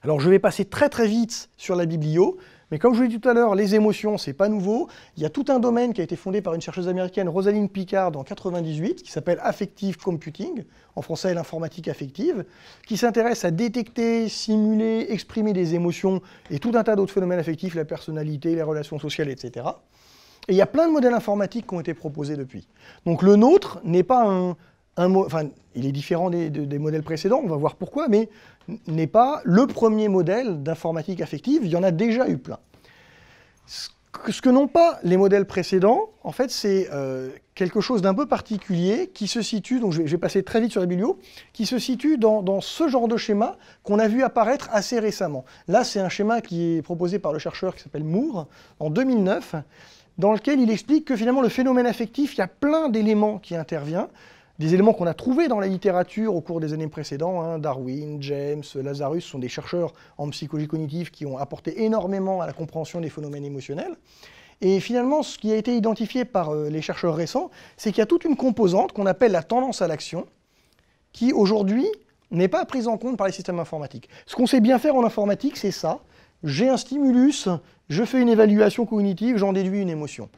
Alors je vais passer très vite sur la biblio, mais comme je vous l'ai dit tout à l'heure, les émotions, c'est pas nouveau. Il y a tout un domaine qui a été fondé par une chercheuse américaine, Rosalind Picard, en 1998, qui s'appelle Affective Computing, en français l'informatique affective, qui s'intéresse à détecter, simuler, exprimer des émotions et tout un tas d'autres phénomènes affectifs, la personnalité, les relations sociales, etc. Et il y a plein de modèles informatiques qui ont été proposés depuis. Donc le nôtre n'est pas il est différent des modèles précédents, on va voir pourquoi, mais n'est pas le premier modèle d'informatique affective, il y en a déjà eu plein. Ce que n'ont pas les modèles précédents, en fait, c'est quelque chose d'un peu particulier qui se situe, donc je vais passer très vite sur la biblio, qui se situe dans ce genre de schéma qu'on a vu apparaître assez récemment. Là, c'est un schéma qui est proposé par le chercheur qui s'appelle Moore, en 2009, dans lequel il explique que finalement, le phénomène affectif, il y a plein d'éléments qui interviennent, des éléments qu'on a trouvés dans la littérature au cours des années précédentes, Darwin, James, Lazarus, sont des chercheurs en psychologie cognitive qui ont apporté énormément à la compréhension des phénomènes émotionnels. Et finalement, ce qui a été identifié par les chercheurs récents, c'est qu'il y a toute une composante qu'on appelle la tendance à l'action, qui aujourd'hui n'est pas prise en compte par les systèmes informatiques. Ce qu'on sait bien faire en informatique, c'est ça, j'ai un stimulus, je fais une évaluation cognitive, j'en déduis une émotion.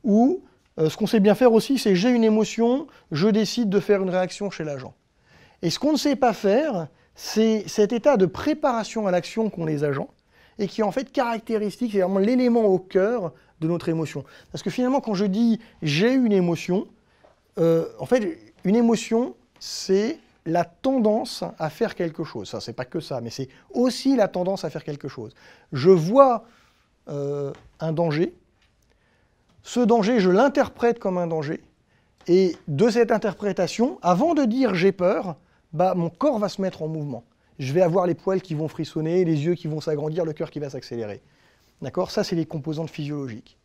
Ou, ce qu'on sait bien faire aussi, c'est j'ai une émotion, je décide de faire une réaction chez l'agent. Et ce qu'on ne sait pas faire, c'est cet état de préparation à l'action qu'ont les agents, et qui est en fait caractéristique, c'est vraiment l'élément au cœur de notre émotion. Parce que finalement, quand je dis j'ai une émotion, en fait, une émotion, c'est la tendance à faire quelque chose. Ça, c'est pas que ça, mais c'est aussi la tendance à faire quelque chose. Je vois un danger, ce danger, je l'interprète comme un danger, et de cette interprétation, avant de dire j'ai peur, bah, mon corps va se mettre en mouvement. Je vais avoir les poils qui vont frissonner, les yeux qui vont s'agrandir, le cœur qui va s'accélérer. D'accord ? Ça, c'est les composantes physiologiques.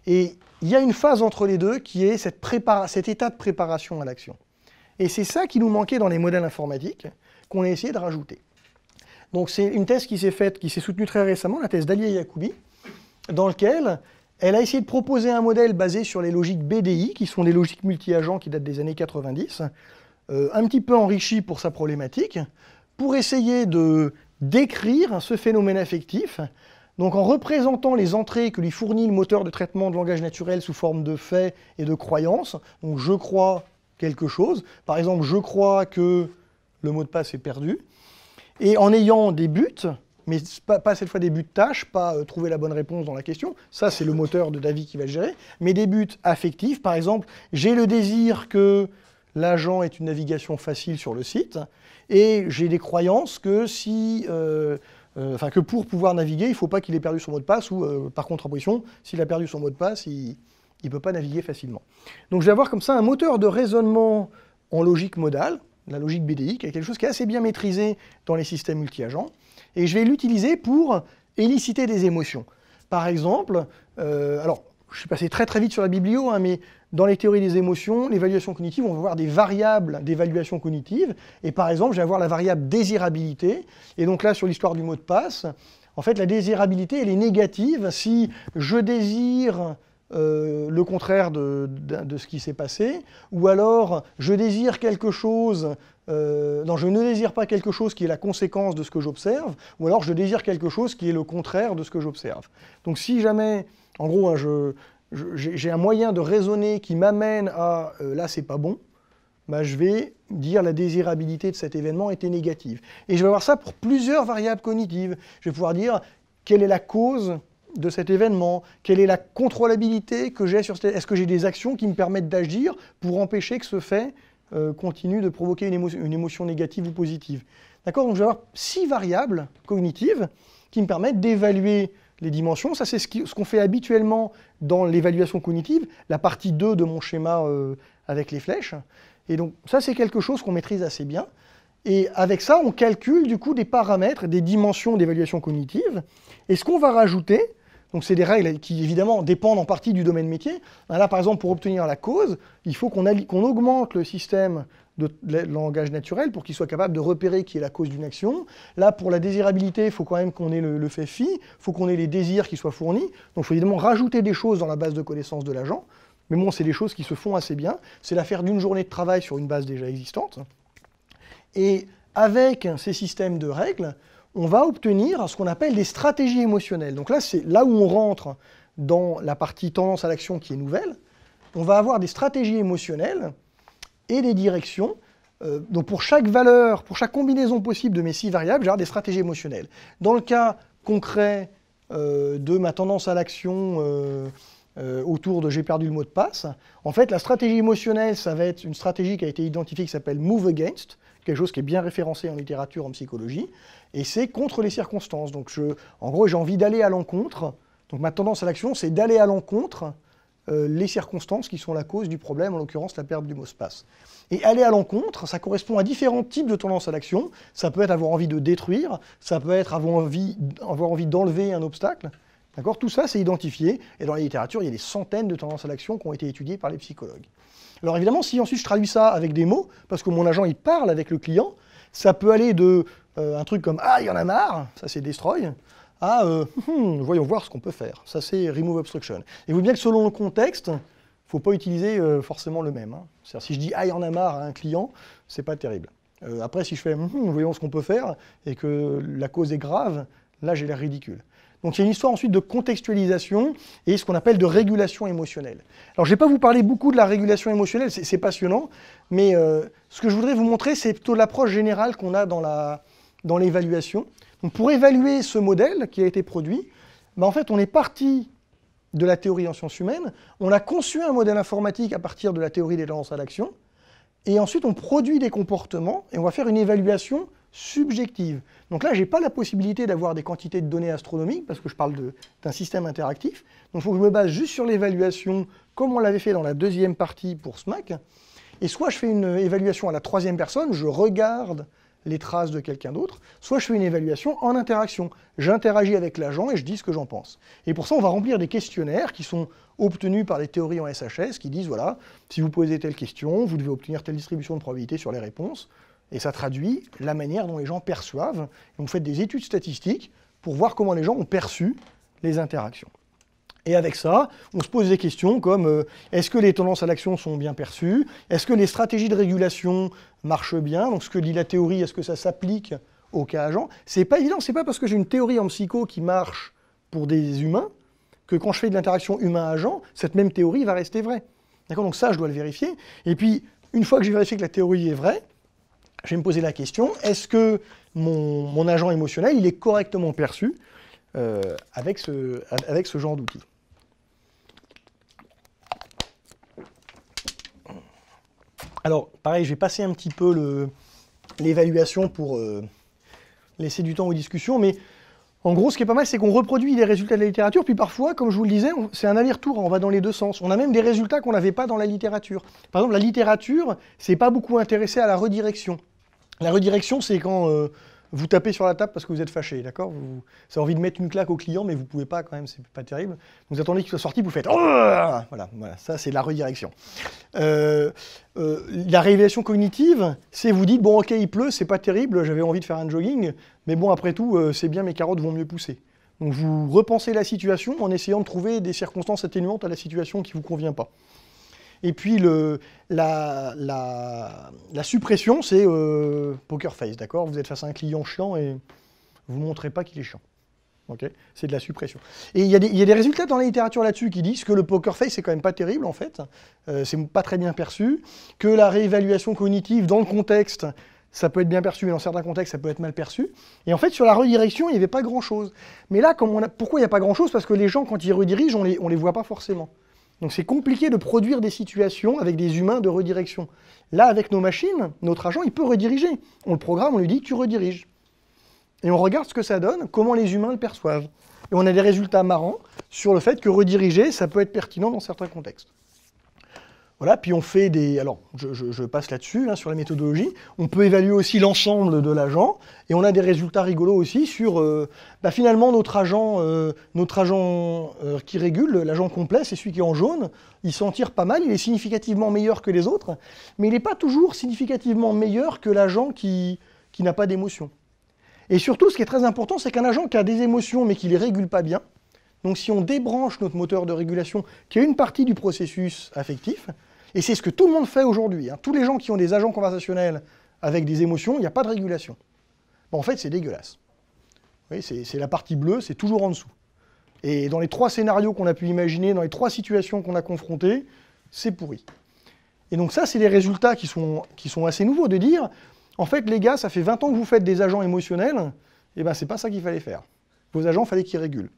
Et il y a une phase entre les deux qui est cet état de préparation à l'action. Et c'est ça qui nous manquait dans les modèles informatiques, qu'on a essayé de rajouter. Donc c'est une thèse qui s'est faite, qui s'est soutenue très récemment, la thèse d'Alia Yacoubi, dans laquelle elle a essayé de proposer un modèle basé sur les logiques BDI, qui sont des logiques multi-agents qui datent des années 90, un petit peu enrichi pour sa problématique, pour essayer de décrire ce phénomène affectif, donc en représentant les entrées que lui fournit le moteur de traitement de langage naturel sous forme de faits et de croyances. Donc je crois quelque chose, par exemple je crois que le mot de passe est perdu, et en ayant des buts, mais pas cette fois des buts de tâche, pas trouver la bonne réponse dans la question, ça c'est le moteur de Davy qui va le gérer, mais des buts affectifs, par exemple j'ai le désir que l'agent ait une navigation facile sur le site, et j'ai des croyances que que pour pouvoir naviguer, il ne faut pas qu'il ait perdu son mot de passe, ou par contre-opposition, s'il a perdu son mot de passe, il ne peut pas naviguer facilement. Donc je vais avoir comme ça un moteur de raisonnement en logique modale, la logique BDI, qui est quelque chose qui est assez bien maîtrisé dans les systèmes multi-agents, et je vais l'utiliser pour éliciter des émotions. Par exemple, alors je suis passé très très vite sur la biblio, mais dans les théories des émotions, l'évaluation cognitive, on va voir des variables d'évaluation cognitive. Et par exemple, je vais avoir la variable désirabilité. Et donc là, sur l'histoire du mot de passe, en fait, la désirabilité, elle est négative si je désire le contraire de ce qui s'est passé, ou alors je désire quelque chose, non, je ne désire pas quelque chose qui est la conséquence de ce que j'observe, ou alors je désire quelque chose qui est le contraire de ce que j'observe. Donc si jamais, en gros, j'ai un moyen de raisonner qui m'amène à là c'est pas bon, bah, je vais dire la désirabilité de cet événement était négative. Et je vais avoir ça pour plusieurs variables cognitives. Je vais pouvoir dire quelle est la cause de cet événement, quelle est la contrôlabilité que j'ai sur est-ce que j'ai des actions qui me permettent d'agir pour empêcher que ce fait continue de provoquer une émotion négative ou positive. D'accord ? Donc je vais avoir 6 variables cognitives qui me permettent d'évaluer les dimensions. Ça, c'est ce qu'on fait habituellement dans l'évaluation cognitive, la partie 2 de mon schéma avec les flèches. Et donc, ça, c'est quelque chose qu'on maîtrise assez bien. Et avec ça, on calcule du coup des paramètres, des dimensions d'évaluation cognitive. Et ce qu'on va rajouter, donc c'est des règles qui évidemment dépendent en partie du domaine métier. Là, par exemple, pour obtenir la cause, il faut qu'on augmente le système de langage naturel pour qu'il soit capable de repérer qui est la cause d'une action. Là, pour la désirabilité, il faut quand même qu'on ait le fait phi, il faut qu'on ait les désirs qui soient fournis. Donc il faut évidemment rajouter des choses dans la base de connaissances de l'agent. Mais bon, c'est des choses qui se font assez bien. C'est l'affaire d'une journée de travail sur une base déjà existante. Et avec ces systèmes de règles, on va obtenir ce qu'on appelle des stratégies émotionnelles. Donc là, c'est là où on rentre dans la partie tendance à l'action qui est nouvelle. On va avoir des stratégies émotionnelles et des directions. Donc pour chaque valeur, pour chaque combinaison possible de mes 6 variables, j'ai des stratégies émotionnelles. Dans le cas concret de ma tendance à l'action autour de j'ai perdu le mot de passe, en fait la stratégie émotionnelle, ça va être une stratégie qui a été identifiée qui s'appelle move against, quelque chose qui est bien référencé en littérature, en psychologie, et c'est contre les circonstances. Donc en gros, j'ai envie d'aller à l'encontre. Donc ma tendance à l'action, c'est d'aller à l'encontre les circonstances qui sont la cause du problème, en l'occurrence la perte du mot de passe. Et aller à l'encontre, ça correspond à différents types de tendances à l'action. Ça peut être avoir envie de détruire, ça peut être avoir envie d'enlever un obstacle. D'accord ? Tout ça, c'est identifié. Et dans la littérature, il y a des centaines de tendances à l'action qui ont été étudiées par les psychologues. Alors évidemment, si ensuite je traduis ça avec des mots, parce que mon agent il parle avec le client, ça peut aller de un truc comme « Ah, il y en a marre », ça c'est « destroy », à voyons voir ce qu'on peut faire », ça c'est « remove obstruction ». Et vous voyez bien que selon le contexte, il ne faut pas utiliser forcément le même. C'est-à-dire si je dis « Ah, il y en a marre » à un client, c'est pas terrible. Après, si je fais « voyons ce qu'on peut faire » et que la cause est grave, là j'ai l'air ridicule. Donc il y a une histoire ensuite de contextualisation et ce qu'on appelle de régulation émotionnelle. Alors je ne vais pas vous parler beaucoup de la régulation émotionnelle, c'est passionnant, mais ce que je voudrais vous montrer, c'est plutôt l'approche générale qu'on a dans l'évaluation. Donc pour évaluer ce modèle qui a été produit, en fait on est parti de la théorie en sciences humaines, on a conçu un modèle informatique à partir de la théorie des tendances à l'action, et ensuite on produit des comportements et on va faire une évaluation subjective. Donc là, je n'ai pas la possibilité d'avoir des quantités de données astronomiques, parce que je parle d'un système interactif. Donc il faut que je me base juste sur l'évaluation, comme on l'avait fait dans la deuxième partie pour SMAC. Et soit je fais une évaluation à la troisième personne, je regarde les traces de quelqu'un d'autre, soit je fais une évaluation en interaction. J'interagis avec l'agent et je dis ce que j'en pense. Et pour ça, on va remplir des questionnaires qui sont obtenus par les théories en SHS, qui disent, voilà, si vous posez telle question, vous devez obtenir telle distribution de probabilité sur les réponses. Et ça traduit la manière dont les gens perçoivent. Et vous faites des études statistiques pour voir comment les gens ont perçu les interactions. Et avec ça, on se pose des questions comme est-ce que les tendances à l'action sont bien perçues? Est-ce que les stratégies de régulation marchent bien? Donc ce que dit la théorie, est-ce que ça s'applique au cas agent? C'est pas évident, c'est pas parce que j'ai une théorie en psycho qui marche pour des humains que quand je fais de l'interaction humain-agent, cette même théorie va rester vraie. D'accord? Donc ça, je dois le vérifier. Et puis, une fois que j'ai vérifié que la théorie est vraie, je vais me poser la question, est-ce que mon agent émotionnel, il est correctement perçu avec ce genre d'outil? Alors, pareil, je vais passer un petit peu l'évaluation pour laisser du temps aux discussions, mais en gros, ce qui est pas mal, c'est qu'on reproduit les résultats de la littérature, puis parfois, comme je vous le disais, c'est un aller-retour, on va dans les deux sens. On a même des résultats qu'on n'avait pas dans la littérature. Par exemple, la littérature, c'est pas beaucoup intéressé à la redirection. La redirection, c'est quand vous tapez sur la table parce que vous êtes fâché, d'accord? Vous avez envie de mettre une claque au client, mais vous ne pouvez pas quand même, c'est pas terrible. Vous attendez qu'il soit sorti, vous faites « Oh !» Voilà, ça c'est la redirection. La réévaluation cognitive, c'est vous dites « Bon, ok, il pleut, c'est pas terrible, j'avais envie de faire un jogging, mais bon, après tout, c'est bien, mes carottes vont mieux pousser. » Donc vous repensez la situation en essayant de trouver des circonstances atténuantes à la situation qui ne vous convient pas. Et puis la suppression, c'est poker face, d'accord? Vous êtes face à un client chiant et vous ne montrez pas qu'il est chiant. Okay, c'est de la suppression. Et il y a des résultats dans la littérature là-dessus qui disent que le poker face, c'est quand même pas terrible en fait. C'est pas très bien perçu. Que la réévaluation cognitive dans le contexte, ça peut être bien perçu, mais dans certains contextes, ça peut être mal perçu. Et en fait, sur la redirection, il n'y avait pas grand-chose. Mais là, pourquoi il n'y a pas grand-chose? Parce que les gens, quand ils redirigent, on les voit pas forcément. Donc c'est compliqué de produire des situations avec des humains de redirection. Là, avec nos machines, notre agent, il peut rediriger. On le programme, on lui dit « tu rediriges ». Et on regarde ce que ça donne, comment les humains le perçoivent. Et on a des résultats marrants sur le fait que rediriger, ça peut être pertinent dans certains contextes. Voilà, puis on fait des... Alors, je passe là-dessus, sur la méthodologie. On peut évaluer aussi l'ensemble de l'agent, et on a des résultats rigolos aussi sur, finalement, notre agent qui régule, l'agent complet, c'est celui qui est en jaune, il s'en tire pas mal, il est significativement meilleur que les autres, mais il n'est pas toujours significativement meilleur que l'agent qui n'a pas d'émotion. Et surtout, ce qui est très important, c'est qu'un agent qui a des émotions, mais qui ne les régule pas bien, donc si on débranche notre moteur de régulation, qui est une partie du processus affectif, et c'est ce que tout le monde fait aujourd'hui, tous les gens qui ont des agents conversationnels avec des émotions, il n'y a pas de régulation. Bon, en fait, c'est dégueulasse. Vous voyez, c'est la partie bleue, c'est toujours en dessous. Et dans les 3 scénarios qu'on a pu imaginer, dans les 3 situations qu'on a confrontées, c'est pourri. Et donc ça, c'est des résultats qui sont assez nouveaux, de dire, en fait, les gars, ça fait 20 ans que vous faites des agents émotionnels, et ben c'est pas ça qu'il fallait faire. Vos agents, il fallait qu'ils régulent.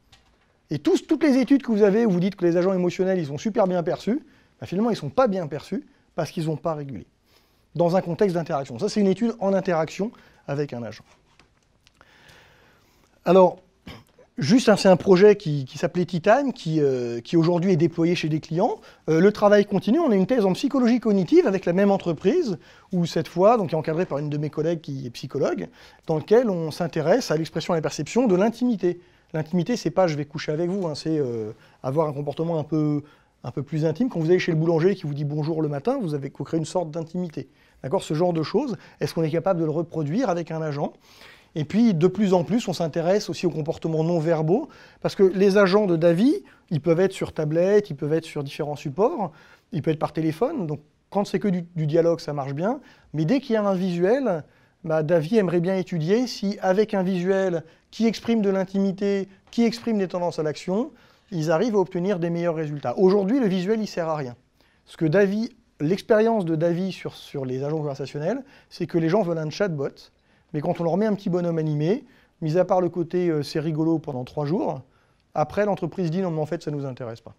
Et toutes les études que vous avez où vous dites que les agents émotionnels, ils sont super bien perçus, finalement, ils ne sont pas bien perçus parce qu'ils n'ont pas régulé. Dans un contexte d'interaction. Ça, c'est une étude en interaction avec un agent. Alors, juste, c'est un projet qui s'appelait Titan, qui aujourd'hui est déployé chez des clients. Le travail continue. On a une thèse en psychologie cognitive avec la même entreprise, où cette fois, donc, qui est encadrée par une de mes collègues qui est psychologue, dans lequel on s'intéresse à l'expression et à la perception de l'intimité. L'intimité, c'est pas « je vais coucher avec vous », c'est avoir un comportement un peu plus intime. Quand vous allez chez le boulanger qui vous dit bonjour le matin, vous créez une sorte d'intimité. D'accord, ce genre de choses, est-ce qu'on est capable de le reproduire avec un agent? Et puis, de plus en plus, on s'intéresse aussi aux comportements non verbaux, parce que les agents de Davy, ils peuvent être sur tablette, ils peuvent être sur différents supports, ils peuvent être par téléphone, donc quand c'est que du dialogue, ça marche bien, mais dès qu'il y a un visuel, Davy aimerait bien étudier si, avec un visuel qui exprime de l'intimité, qui exprime des tendances à l'action, ils arrivent à obtenir des meilleurs résultats. Aujourd'hui, le visuel, il ne sert à rien. L'expérience de Davy sur les agents conversationnels, c'est que les gens veulent un chatbot, mais quand on leur met un petit bonhomme animé, mis à part le côté c'est rigolo pendant 3 jours, après l'entreprise dit non mais en fait ça ne nous intéresse pas.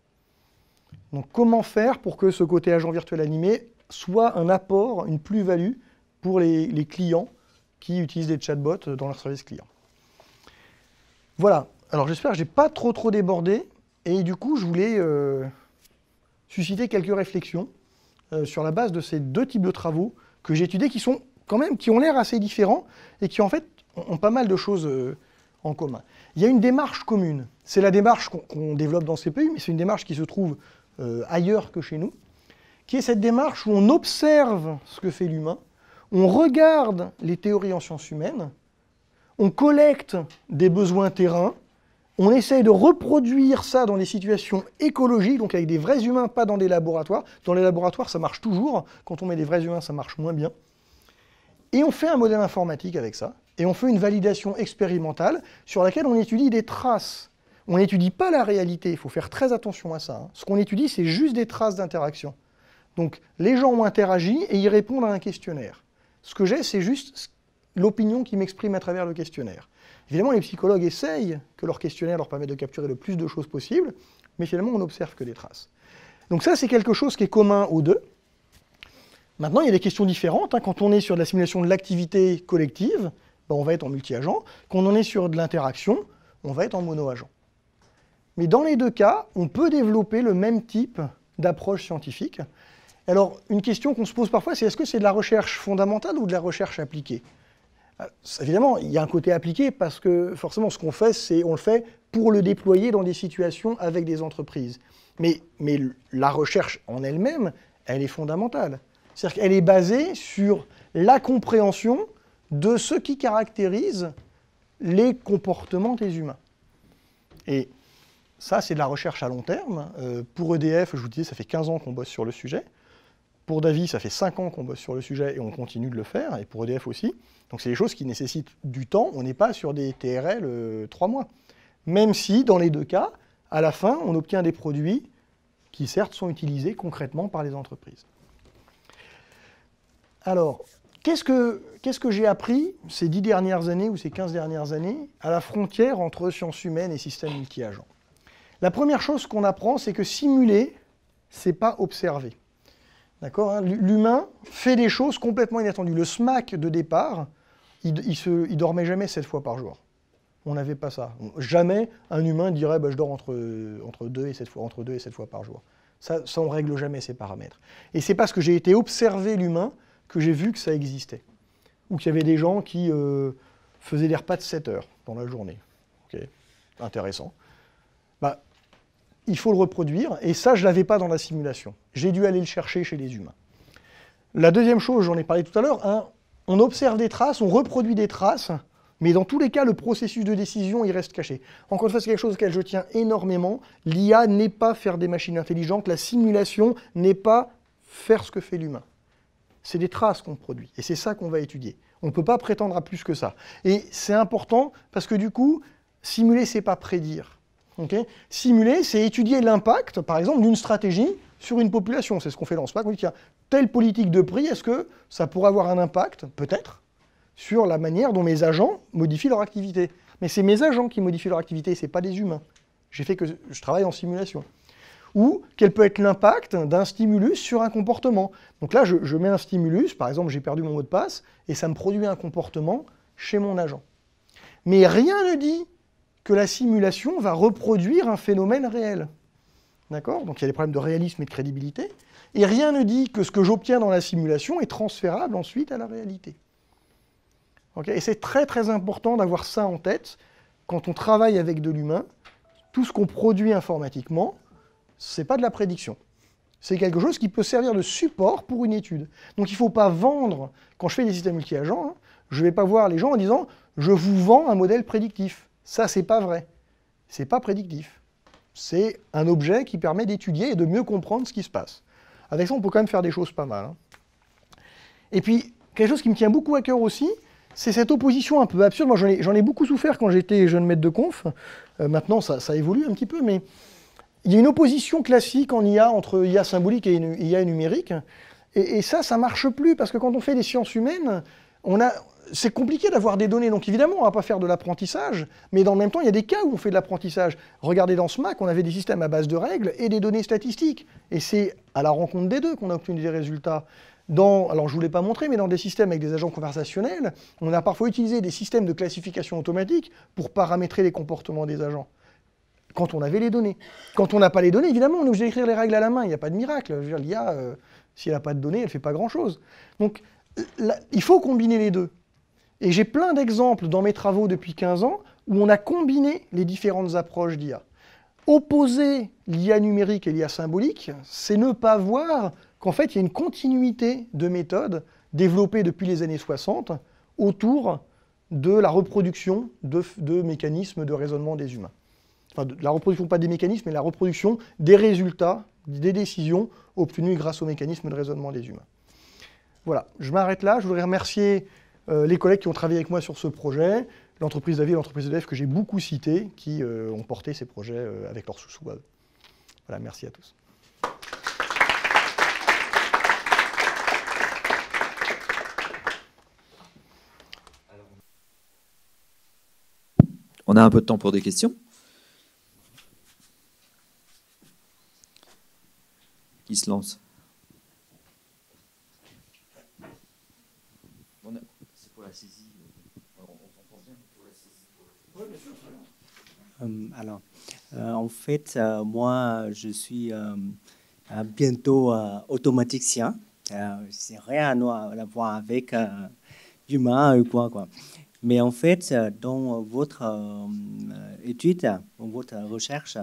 Donc comment faire pour que ce côté agent virtuel animé soit un apport, une plus-value pour les clients qui utilisent des chatbots dans leur service client. Voilà, alors j'espère que je n'ai pas trop débordé, et du coup je voulais susciter quelques réflexions sur la base de ces 2 types de travaux que j'ai étudiés qui sont quand même, qui ont l'air assez différents et qui en fait ont pas mal de choses en commun. Il y a une démarche commune, c'est la démarche qu'on développe dans CPU, mais c'est une démarche qui se trouve ailleurs que chez nous, qui est cette démarche où on observe ce que fait l'humain, on regarde les théories en sciences humaines, on collecte des besoins terrain, on essaye de reproduire ça dans des situations écologiques, donc avec des vrais humains, pas dans des laboratoires. Dans les laboratoires, ça marche toujours. Quand on met des vrais humains, ça marche moins bien. Et on fait un modèle informatique avec ça, et on fait une validation expérimentale sur laquelle on étudie des traces. On n'étudie pas la réalité, il faut faire très attention à ça. Hein. Ce qu'on étudie, c'est juste des traces d'interaction. Donc les gens ont interagi et ils répondent à un questionnaire. Ce que j'ai, c'est juste l'opinion qui m'exprime à travers le questionnaire. Évidemment, les psychologues essayent que leur questionnaire leur permette de capturer le plus de choses possible, mais finalement, on n'observe que des traces. Donc ça, c'est quelque chose qui est commun aux deux. Maintenant, il y a des questions différentes. Hein. Quand on est sur de la simulation de l'activité collective, on va être en multi-agent. Quand on est sur de l'interaction, on va être en mono-agent. Mais dans les 2 cas, on peut développer le même type d'approche scientifique. Alors, une question qu'on se pose parfois, c'est est-ce que c'est de la recherche fondamentale ou de la recherche appliquée ? Évidemment, il y a un côté appliqué parce que forcément, ce qu'on fait, c'est on le fait pour le déployer dans des situations avec des entreprises. Mais la recherche en elle-même, elle est fondamentale. C'est-à-dire qu'elle est basée sur la compréhension de ce qui caractérise les comportements des humains. Et ça, c'est de la recherche à long terme. Pour EDF, je vous disais, ça fait 15 ans qu'on bosse sur le sujet. Pour Davy, ça fait 5 ans qu'on bosse sur le sujet et on continue de le faire, et pour EDF aussi. Donc c'est des choses qui nécessitent du temps, on n'est pas sur des TRL 3 mois. Même si, dans les 2 cas, à la fin, on obtient des produits qui certes sont utilisés concrètement par les entreprises. Alors, qu'est-ce que j'ai appris ces 10 dernières années ou ces 15 dernières années à la frontière entre sciences humaines et systèmes multi-agents ? La première chose qu'on apprend, c'est que simuler, c'est pas observer. D'accord, hein, l'humain fait des choses complètement inattendues. Le SMAC de départ, il dormait jamais 7 fois par jour. On n'avait pas ça. Jamais un humain dirait je dors entre 2 et 7 fois par jour. Ça, on ne règle jamais ces paramètres. Et c'est parce que j'ai été observer l'humain que j'ai vu que ça existait. Ou qu'il y avait des gens qui faisaient des repas de 7 heures dans la journée. Okay. Intéressant. Il faut le reproduire, et ça, je ne l'avais pas dans la simulation. J'ai dû aller le chercher chez les humains. La deuxième chose, j'en ai parlé tout à l'heure, hein, on observe des traces, on reproduit des traces, mais dans tous les cas, le processus de décision, il reste caché. Encore une fois, c'est quelque chose auquel je tiens énormément. L'IA n'est pas faire des machines intelligentes, la simulation n'est pas faire ce que fait l'humain. C'est des traces qu'on produit, et c'est ça qu'on va étudier. On ne peut pas prétendre à plus que ça. Et c'est important, parce que du coup, simuler, c'est pas prédire. Okay. Simuler, c'est étudier l'impact, par exemple, d'une stratégie sur une population. C'est ce qu'on fait dans SPAC. On dit, tiens, telle politique de prix, est-ce que ça pourrait avoir un impact, peut-être, sur la manière dont mes agents modifient leur activité. Mais c'est mes agents qui modifient leur activité, ce n'est pas des humains. J'ai fait que je travaille en simulation. Ou quel peut être l'impact d'un stimulus sur un comportement. Donc là, je mets un stimulus, par exemple, j'ai perdu mon mot de passe, et ça me produit un comportement chez mon agent. Mais rien ne dit que la simulation va reproduire un phénomène réel. D'accord ? Donc il y a des problèmes de réalisme et de crédibilité. Et rien ne dit que ce que j'obtiens dans la simulation est transférable ensuite à la réalité. Okay ? Et c'est très très important d'avoir ça en tête quand on travaille avec de l'humain. Tout ce qu'on produit informatiquement, ce n'est pas de la prédiction. C'est quelque chose qui peut servir de support pour une étude. Donc il ne faut pas vendre, quand je fais des systèmes multi-agents, hein, je ne vais pas voir les gens en disant « je vous vends un modèle prédictif ». Ça, c'est pas vrai. C'est pas prédictif. C'est un objet qui permet d'étudier et de mieux comprendre ce qui se passe. Avec ça, on peut quand même faire des choses pas mal. Hein. Et puis, quelque chose qui me tient beaucoup à cœur aussi, c'est cette opposition un peu absurde. Moi, j'en ai beaucoup souffert quand j'étais jeune maître de conf. Maintenant, ça évolue un petit peu, mais il y a une opposition classique en IA entre IA symbolique et IA numérique. Et ça marche plus, parce que quand on fait des sciences humaines, c'est compliqué d'avoir des données. Donc évidemment, on ne va pas faire de l'apprentissage, mais dans le même temps, il y a des cas où on fait de l'apprentissage. Regardez dans SMAC, on avait des systèmes à base de règles et des données statistiques. Et c'est à la rencontre des deux qu'on a obtenu des résultats. Alors je ne vous l'ai pas montré, mais dans des systèmes avec des agents conversationnels, on a parfois utilisé des systèmes de classification automatique pour paramétrer les comportements des agents. Quand on avait les données. Quand on n'a pas les données, évidemment, on est obligé d'écrire les règles à la main. Il n'y a pas de miracle. Je veux dire, l'IA, si elle n'a pas de données, elle ne fait pas grand-chose. Donc, il faut combiner les deux. Et j'ai plein d'exemples dans mes travaux depuis 15 ans où on a combiné les différentes approches d'IA. Opposer l'IA numérique et l'IA symbolique, c'est ne pas voir qu'en fait, il y a une continuité de méthodes développées depuis les années 60 autour de la reproduction de mécanismes de raisonnement des humains. Enfin, la reproduction, pas des mécanismes, mais la reproduction des résultats, des décisions obtenues grâce aux mécanismes de raisonnement des humains. Voilà, je m'arrête là. Je voudrais remercier les collègues qui ont travaillé avec moi sur ce projet, l'entreprise d'AV et l'entreprise EDF que j'ai beaucoup citées, qui ont porté ces projets avec leurs sous-sous à eux. Voilà, merci à tous. On a un peu de temps pour des questions. Qui se lance? C'est pour la saisie. On s'entend bien pour la saisie. Oui, bien sûr. Alors, en fait, moi, je suis bientôt automaticien. C'est rien à voir avec humain ou quoi. Mais en fait, dans votre étude, dans votre recherche,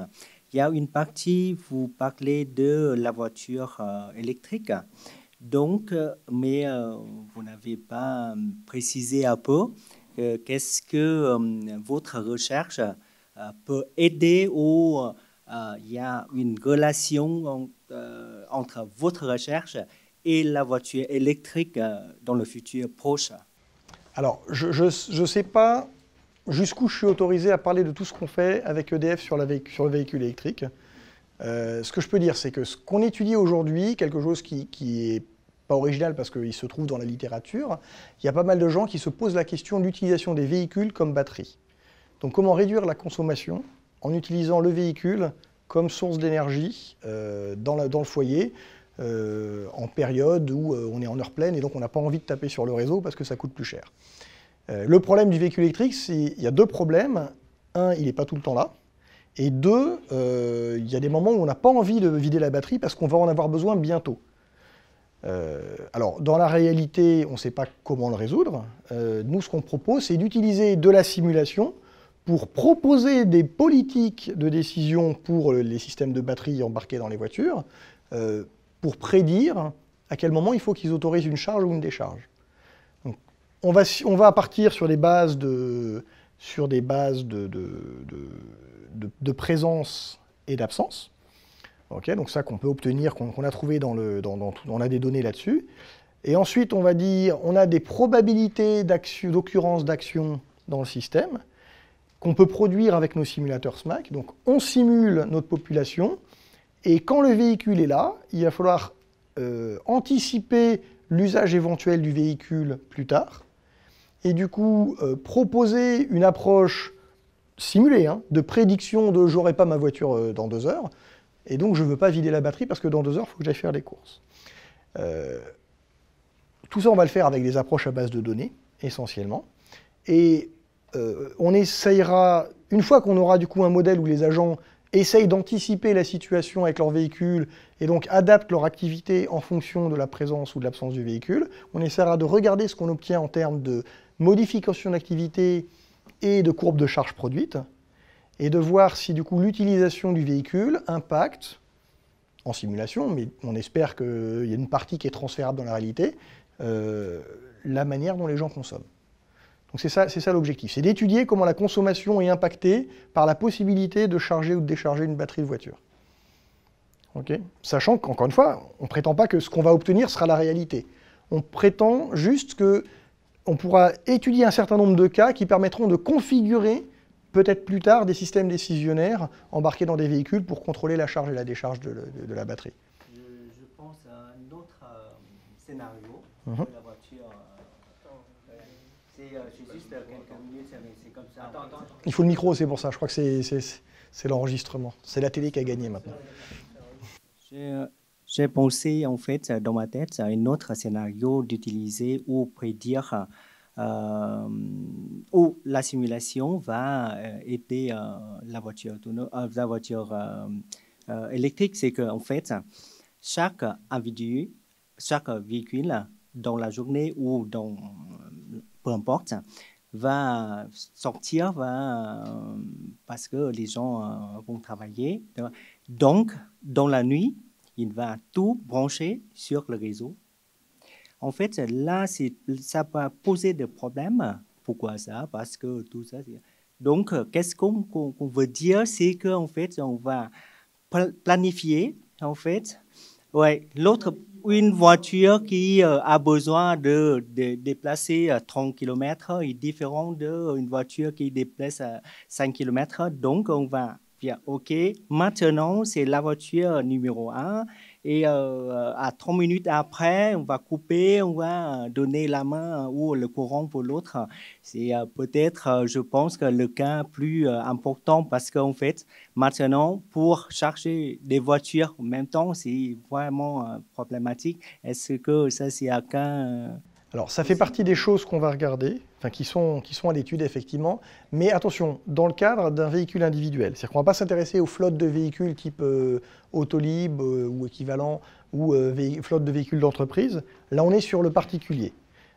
il y a une partie, vous parlez de la voiture électrique. Donc, mais vous n'avez pas précisé un peu qu'est-ce que votre recherche peut aider ou il y a une relation entre votre recherche et la voiture électrique dans le futur proche. Alors, je ne sais pas jusqu'où je suis autorisé à parler de tout ce qu'on fait avec EDF sur le véhicule électrique. Ce que je peux dire, c'est que ce qu'on étudie aujourd'hui, quelque chose qui est pas original parce qu'il se trouve dans la littérature, il y a pas mal de gens qui se posent la question de l'utilisation des véhicules comme batterie. Donc comment réduire la consommation en utilisant le véhicule comme source d'énergie dans le foyer, en période où on est en heure pleine et donc on n'a pas envie de taper sur le réseau parce que ça coûte plus cher. Le problème du véhicule électrique, il y a deux problèmes. Un, il n'est pas tout le temps là. Et deux, il y a des moments où on n'a pas envie de vider la batterie parce qu'on va en avoir besoin bientôt. Alors, dans la réalité, on ne sait pas comment le résoudre. Nous, ce qu'on propose, c'est d'utiliser de la simulation pour proposer des politiques de décision pour les systèmes de batterie embarqués dans les voitures, pour prédire à quel moment il faut qu'ils autorisent une charge ou une décharge. Donc, on va partir sur des bases de présence et d'absence. Okay, donc ça qu'on peut obtenir, qu'on a trouvé on a des données là-dessus. Et ensuite, on va dire, on a des probabilités d'occurrence d'action dans le système qu'on peut produire avec nos simulateurs SMAC. Donc on simule notre population, et quand le véhicule est là, il va falloir anticiper l'usage éventuel du véhicule plus tard, et du coup proposer une approche simulée de prédiction de « j'aurai pas ma voiture dans 2 heures », et donc je ne veux pas vider la batterie parce que dans 2 heures, il faut que j'aille faire les courses. Tout ça, on va le faire avec des approches à base de données, essentiellement. Et on essayera, une fois qu'on aura du coup un modèle où les agents essayent d'anticiper la situation avec leur véhicule et donc adaptent leur activité en fonction de la présence ou de l'absence du véhicule, on essaiera de regarder ce qu'on obtient en termes de modification d'activité et de courbe de charge produite, et de voir si du coup l'utilisation du véhicule impacte, en simulation, mais on espère qu'il y a une partie qui est transférable dans la réalité, la manière dont les gens consomment. Donc c'est ça l'objectif, c'est d'étudier comment la consommation est impactée par la possibilité de charger ou de décharger une batterie de voiture. Okay, sachant qu'encore une fois, on ne prétend pas que ce qu'on va obtenir sera la réalité. On prétend juste que on pourra étudier un certain nombre de cas qui permettront de configurer peut-être plus tard des systèmes décisionnaires embarqués dans des véhicules pour contrôler la charge et la décharge de la batterie. Je pense à un autre scénario Mhm. de la voiture. C'est juste quelques minutes, mais c'est comme ça. Il faut le micro, c'est pour ça. Je crois que c'est l'enregistrement. C'est la télé qui a gagné maintenant. J'ai pensé en fait dans ma tête à un autre scénario d'utiliser ou prédire où la simulation va aider la voiture électrique. C'est qu'en fait, chaque individu, chaque véhicule dans la journée ou dans peu importe, va sortir parce que les gens vont travailler. Donc, dans la nuit, il va tout brancher sur le réseau. En fait, là, ça va poser des problèmes. Pourquoi ça? Parce que tout ça... Donc, qu'est-ce qu'on veut dire? C'est qu'en fait, on va planifier, en fait, une voiture qui a besoin de déplacer 30 km est différente d'une voiture qui déplace 5 km. Donc, on va dire, OK, maintenant, c'est la voiture numéro 1. Et à 30 minutes après, on va couper, on va donner la main ou le courant pour l'autre. C'est peut-être, je pense, que le cas plus important parce qu'en fait, maintenant, pour charger des voitures en même temps, c'est vraiment problématique. Est-ce que ça, c'est un cas... Alors, ça fait partie des choses qu'on va regarder, enfin, qui sont à l'étude, effectivement. Mais attention, dans le cadre d'un véhicule individuel. C'est-à-dire qu'on ne va pas s'intéresser aux flottes de véhicules type Autolib ou équivalent, ou flotte de véhicules d'entreprise. Là, on est sur le particulier.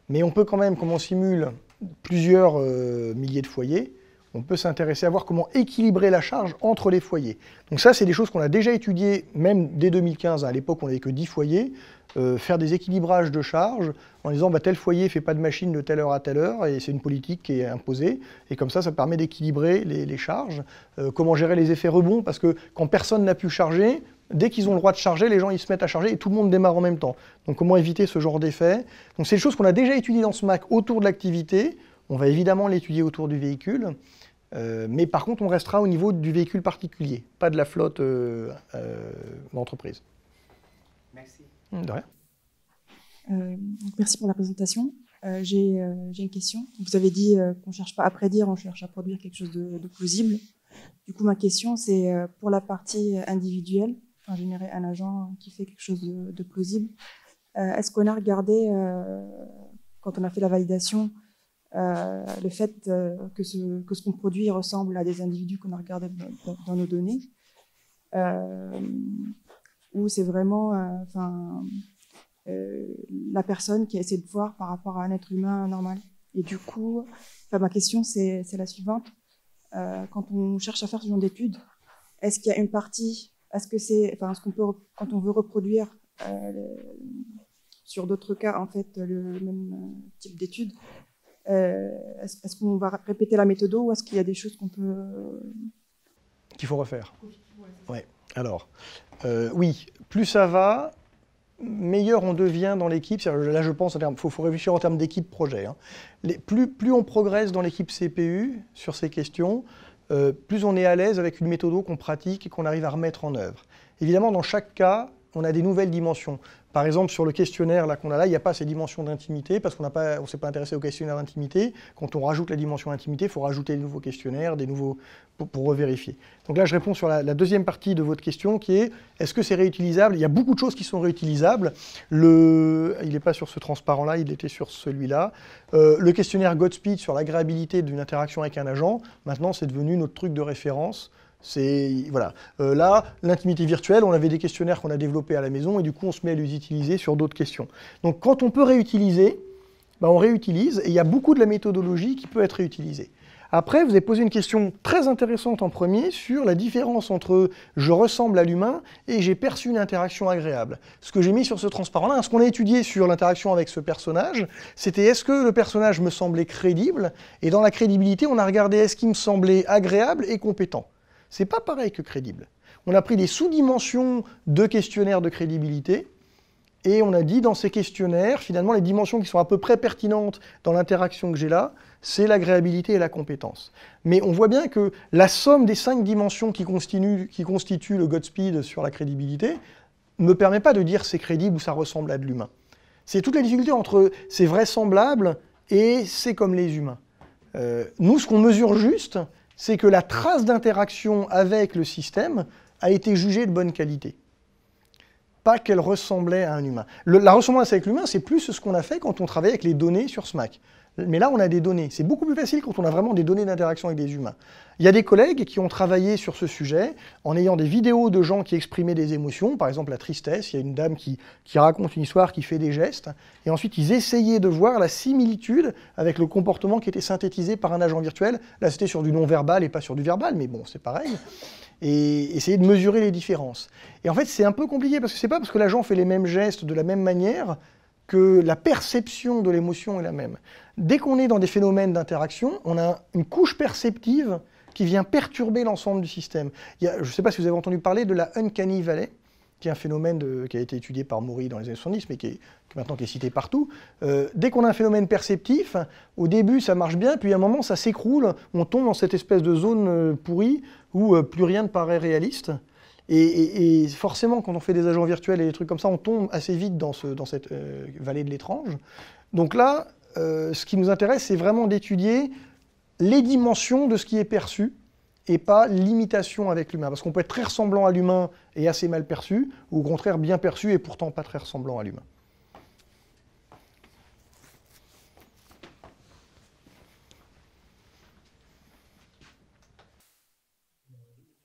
Mais on peut quand même, comme on simule plusieurs milliers de foyers, on peut s'intéresser à voir comment équilibrer la charge entre les foyers. Donc ça, c'est des choses qu'on a déjà étudiées, même dès 2015. À l'époque, on n'avait que 10 foyers. Faire des équilibrages de charge en disant tel foyer ne fait pas de machine de telle heure à telle heure, et c'est une politique qui est imposée. Et comme ça permet d'équilibrer les charges. Comment gérer les effets rebonds, parce que quand personne n'a pu charger, dès qu'ils ont le droit de charger, les gens ils se mettent à charger et tout le monde démarre en même temps. Donc comment éviter ce genre d'effet? Donc c'est des choses qu'on a déjà étudiées dans ce MAC autour de l'activité. On va évidemment l'étudier autour du véhicule. Mais par contre, on restera au niveau du véhicule particulier, pas de la flotte d'entreprise. Merci. De rien. Merci pour la présentation. J'ai une question. Vous avez dit qu'on ne cherche pas à prédire, on cherche à produire quelque chose de plausible. Du coup, ma question, c'est pour la partie individuelle, enfin, générer un agent qui fait quelque chose de plausible. Est-ce qu'on a regardé, quand on a fait la validation, le fait que ce qu'on produit ressemble à des individus qu'on a regardés dans nos données, ou c'est vraiment la personne qui a essayé de voir par rapport à un être humain normal. Et du coup, ma question c'est la suivante. Quand on cherche à faire ce genre d'études, est-ce qu'il y a une partie, est-ce qu'on peut, quand on veut reproduire sur d'autres cas en fait le même type d'études, est-ce qu'on va répéter la méthode ou est-ce qu'il y a des choses qu'on peut... Qu'il faut refaire. Ouais. Alors, oui, plus ça va, meilleur on devient dans l'équipe. Là, je pense, il faut réfléchir en termes d'équipe projet. Hein. Plus on progresse dans l'équipe CPU sur ces questions, plus on est à l'aise avec une méthode qu'on pratique et qu'on arrive à remettre en œuvre. Évidemment, dans chaque cas, on a des nouvelles dimensions. Par exemple, sur le questionnaire qu'on a là, il n'y a pas ces dimensions d'intimité parce qu'on ne s'est pas intéressé au questionnaire d'intimité. Quand on rajoute la dimension intimité, il faut rajouter des nouveaux questionnaires, pour revérifier. Donc là, je réponds sur la deuxième partie de votre question qui est est-ce que c'est réutilisable? Il y a beaucoup de choses qui sont réutilisables. Il n'est pas sur ce transparent-là, il était sur celui-là. Le questionnaire Godspeed sur l'agréabilité d'une interaction avec un agent, maintenant, c'est devenu notre truc de référence. Voilà. Là, l'intimité virtuelle, on avait des questionnaires qu'on a développés à la maison et du coup, on se met à les utiliser sur d'autres questions. Donc, quand on peut réutiliser, on réutilise et il y a beaucoup de la méthodologie qui peut être réutilisée. Après, vous avez posé une question très intéressante en premier sur la différence entre « je ressemble à l'humain » et « j'ai perçu une interaction agréable ». Ce que j'ai mis sur ce transparent-là, ce qu'on a étudié sur l'interaction avec ce personnage, c'était est-ce que le personnage me semblait crédible? Et dans la crédibilité, on a regardé est-ce qu'il me semblait agréable et compétent. C'est pas pareil que crédible. On a pris les sous-dimensions de questionnaires de crédibilité Et on a dit dans ces questionnaires, finalement, les dimensions qui sont à peu près pertinentes dans l'interaction que j'ai là, c'est l'agréabilité et la compétence. Mais on voit bien que la somme des 5 dimensions qui constituent le Godspeed sur la crédibilité ne me permet pas de dire c'est crédible ou ça ressemble à de l'humain. C'est toute la difficulté entre c'est vraisemblable et c'est comme les humains. Nous, ce qu'on mesure juste, c'est que la trace d'interaction avec le système a été jugée de bonne qualité. Pas qu'elle ressemblait à un humain. La ressemblance avec l'humain, c'est plus ce qu'on a fait quand on travaillait avec les données sur SMAC. Mais là, on a des données. C'est beaucoup plus facile quand on a vraiment des données d'interaction avec des humains. Il y a des collègues qui ont travaillé sur ce sujet en ayant des vidéos de gens qui exprimaient des émotions, par exemple la tristesse. Il y a une dame qui raconte une histoire, qui fait des gestes. Et ensuite, ils essayaient de voir la similitude avec le comportement qui était synthétisé par un agent virtuel. Là, c'était sur du non-verbal et pas sur du verbal, mais bon, c'est pareil. Et essayer de mesurer les différences. Et en fait, c'est un peu compliqué, parce que c'est pas parce que l'agent fait les mêmes gestes de la même manière que la perception de l'émotion est la même. Dès qu'on est dans des phénomènes d'interaction, on a une couche perceptive qui vient perturber l'ensemble du système. Je ne sais pas si vous avez entendu parler de la Uncanny Valley, qui est un phénomène qui a été étudié par Maury dans les années 70, mais qui est maintenant cité partout. Dès qu'on a un phénomène perceptif, au début ça marche bien, puis à un moment ça s'écroule, on tombe dans cette espèce de zone pourrie où plus rien ne paraît réaliste. Et forcément, quand on fait des agents virtuels et des trucs comme ça, on tombe assez vite dans cette vallée de l'étrange. Donc là, ce qui nous intéresse, c'est vraiment d'étudier les dimensions de ce qui est perçu, et pas l'imitation avec l'humain. Parce qu'on peut être très ressemblant à l'humain et assez mal perçu, ou au contraire bien perçu et pourtant pas très ressemblant à l'humain.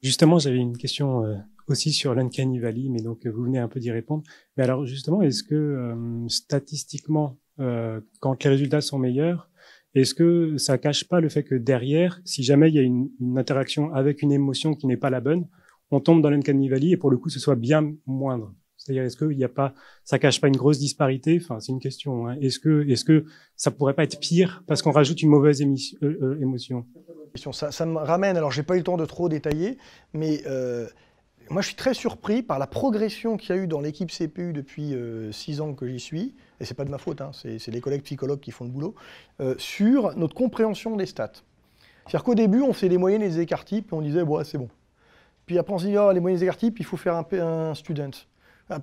Justement, j'avais une question aussi sur l'Uncanny Valley, mais donc vous venez un peu d'y répondre. Mais alors justement, est-ce que statistiquement, quand les résultats sont meilleurs, est-ce que ça cache pas le fait que derrière, si jamais il y a une interaction avec une émotion qui n'est pas la bonne, on tombe dans l'Uncanny Valley et pour le coup, ce soit bien moindre? C'est-à-dire, est-ce qu'il y a pas, ça cache pas une grosse disparité? Enfin, c'est une question, hein. Est-ce que ça pourrait pas être pire parce qu'on rajoute une mauvaise émotion? Ça me ramène, alors j'ai pas eu le temps de trop détailler, mais moi je suis très surpris par la progression qu'il y a eu dans l'équipe CPU depuis 6 ans que j'y suis, et c'est pas de ma faute, hein, c'est les collègues psychologues qui font le boulot, sur notre compréhension des stats. C'est-à-dire qu'au début on faisait des moyennes et des écarts types, et on disait bon, c'est bon. Puis après on se dit oh, les moyennes et les écarts types, il faut faire un student.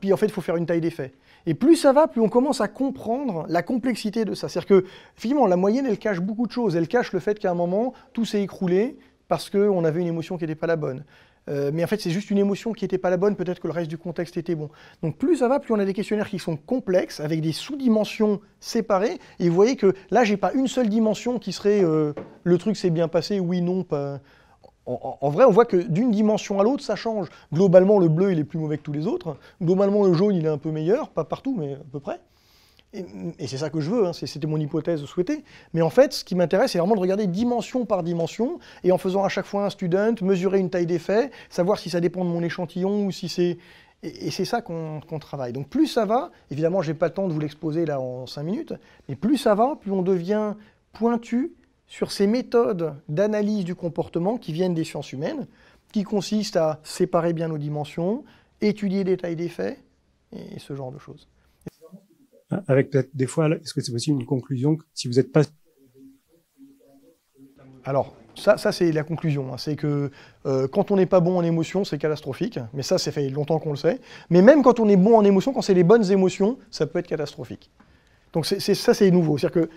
Puis en fait il faut faire une taille d'effet. Et plus ça va, plus on commence à comprendre la complexité de ça. C'est-à-dire que, finalement, la moyenne, elle cache beaucoup de choses. Elle cache le fait qu'à un moment, tout s'est écroulé parce qu'on avait une émotion qui n'était pas la bonne. Mais en fait, c'est juste une émotion qui n'était pas la bonne, peut-être que le reste du contexte était bon. Donc plus ça va, plus on a des questionnaires qui sont complexes, avec des sous-dimensions séparées. Et vous voyez que là, j'ai pas une seule dimension qui serait le truc s'est bien passé, oui, non, pas... En vrai, on voit que d'une dimension à l'autre, ça change. Globalement, le bleu, il est plus mauvais que tous les autres. Globalement, le jaune, il est un peu meilleur, pas partout, mais à peu près. Et c'est ça que je veux, hein, c'était mon hypothèse souhaitée. Mais en fait, ce qui m'intéresse, c'est vraiment de regarder dimension par dimension, et en faisant à chaque fois un student, mesurer une taille d'effet, savoir si ça dépend de mon échantillon, ou si c'est... Et c'est ça qu'on travaille. Donc plus ça va, évidemment, j'ai pas le temps de vous l'exposer là en 5 minutes, mais plus ça va, plus on devient pointu sur ces méthodes d'analyse du comportement qui viennent des sciences humaines, qui consistent à séparer bien nos dimensions, étudier des tailles d'effets, et ce genre de choses. Avec peut-être des fois, est-ce que c'est aussi une conclusion que si vous n'êtes pas... Alors, ça c'est la conclusion, hein, c'est que quand on n'est pas bon en émotion, c'est catastrophique, mais ça fait longtemps qu'on le sait. Mais même quand on est bon en émotion, quand c'est les bonnes émotions, ça peut être catastrophique. Donc ça c'est nouveau, c'est-à-dire que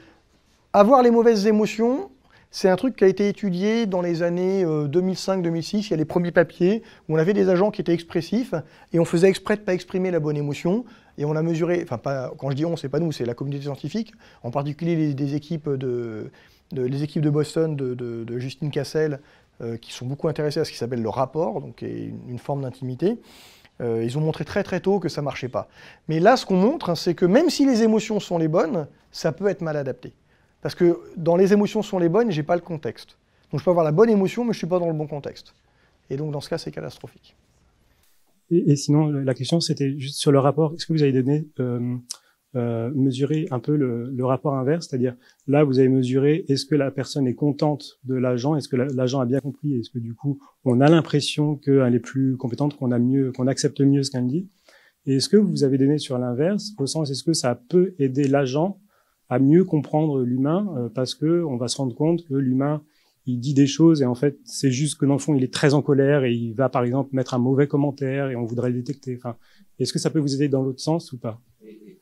avoir les mauvaises émotions, c'est un truc qui a été étudié dans les années 2005-2006. Il y a les premiers papiers où on avait des agents qui étaient expressifs et on faisait exprès de ne pas exprimer la bonne émotion. Et on a mesuré, enfin pas, quand je dis on, c'est pas nous, c'est la communauté scientifique, en particulier les équipes de Boston de Justine Cassel, qui sont beaucoup intéressées à ce qui s'appelle le rapport, donc qui est une forme d'intimité. Ils ont montré très très tôt que ça ne marchait pas. Mais là, ce qu'on montre, hein, c'est que même si les émotions sont les bonnes, ça peut être mal adapté. Parce que dans les émotions sont les bonnes, je n'ai pas le contexte. Donc je peux avoir la bonne émotion, mais je ne suis pas dans le bon contexte. Et donc dans ce cas, c'est catastrophique. Et sinon, la question, c'était juste sur le rapport. Est-ce que vous avez donné, mesuré un peu le rapport inverse? C'est-à-dire, là, vous avez mesuré, est-ce que la personne est contente de l'agent? Est-ce que l'agent a bien compris? Est-ce que du coup, on a l'impression qu'elle est plus compétente, qu'on accepte mieux ce qu'elle dit? Et est-ce que vous avez des données sur l'inverse, au sens, est-ce que ça peut aider l'agent à mieux comprendre l'humain, parce que on va se rendre compte que l'humain, il dit des choses et en fait, c'est juste que dans le fond, il est très en colère et il va, par exemple, mettre un mauvais commentaire et on voudrait le détecter. Enfin, est-ce que ça peut vous aider dans l'autre sens ou pas?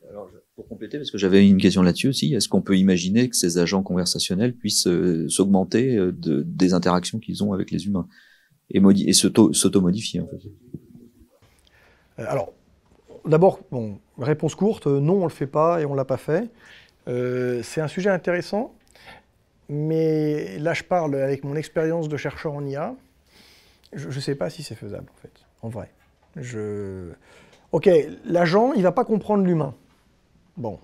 Alors, pour compléter, parce que j'avais une question là-dessus aussi, est-ce qu'on peut imaginer que ces agents conversationnels puissent s'augmenter des interactions qu'ils ont avec les humains et s'auto-modifier en fait? Alors, d'abord, bon, réponse courte, non, on le fait pas et on l'a pas fait. C'est un sujet intéressant, mais là, je parle avec mon expérience de chercheur en IA. Je ne sais pas si c'est faisable, en fait, en vrai. Ok, l'agent, il va pas comprendre l'humain. Bon.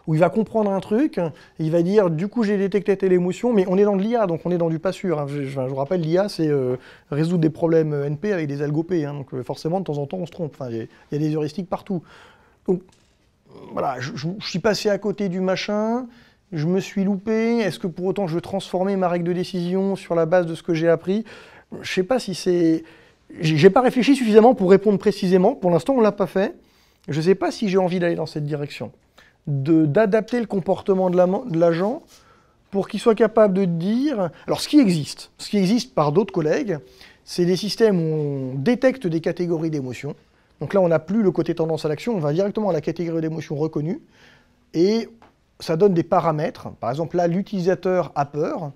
Ou il va comprendre un truc, et il va dire, du coup, j'ai détecté telle émotion, mais on est dans de l'IA, donc on est dans du pas sûr. Hein. Je vous rappelle, l'IA, c'est résoudre des problèmes NP avec des algos P. Hein. Donc forcément, de temps en temps, on se trompe. Enfin, il y a des heuristiques partout. Donc, voilà, je suis passé à côté du machin, je me suis loupé. Est-ce que pour autant, je veux transformer ma règle de décision sur la base de ce que j'ai appris? Je sais pas si c'est... J'ai pas réfléchi suffisamment pour répondre précisément. Pour l'instant, on l'a pas fait. Je sais pas si j'ai envie d'aller dans cette direction. D'adapter le comportement de l'agent pour qu'il soit capable de dire... Alors, ce qui existe par d'autres collègues, c'est des systèmes où on détecte des catégories d'émotions. Donc là, on n'a plus le côté tendance à l'action, on va directement à la catégorie d'émotions reconnue, et ça donne des paramètres. Par exemple, là, l'utilisateur a peur,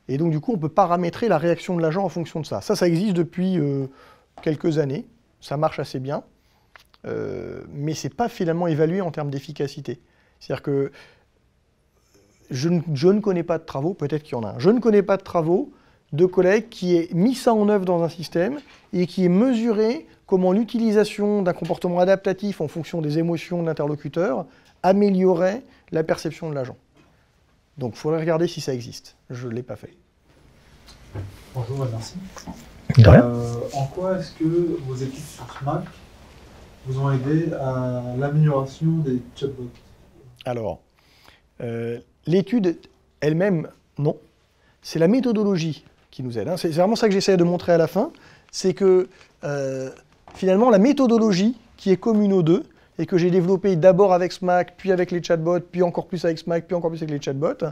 et donc du coup, on peut paramétrer la réaction de l'agent en fonction de ça. Ça existe depuis quelques années, ça marche assez bien, mais ce n'est pas finalement évalué en termes d'efficacité. C'est-à-dire que je ne connais pas de travaux, peut-être qu'il y en a un, je ne connais pas de travaux de collègues qui aient mis ça en œuvre dans un système et qui aient mesuré comment l'utilisation d'un comportement adaptatif en fonction des émotions de l'interlocuteur améliorait la perception de l'agent. Donc il faudrait regarder si ça existe. Je ne l'ai pas fait. Bonjour et merci. De rien. En quoi est-ce que vos équipes sur SMAC vous ont aidé à l'amélioration des chatbots? Alors, l'étude elle-même, non. C'est la méthodologie qui nous aide. Hein. C'est vraiment ça que j'essaie de montrer à la fin. C'est que finalement, la méthodologie qui est commune aux deux, et que j'ai développée d'abord avec SMAC, puis avec les chatbots, puis encore plus avec SMAC, puis encore plus avec les chatbots,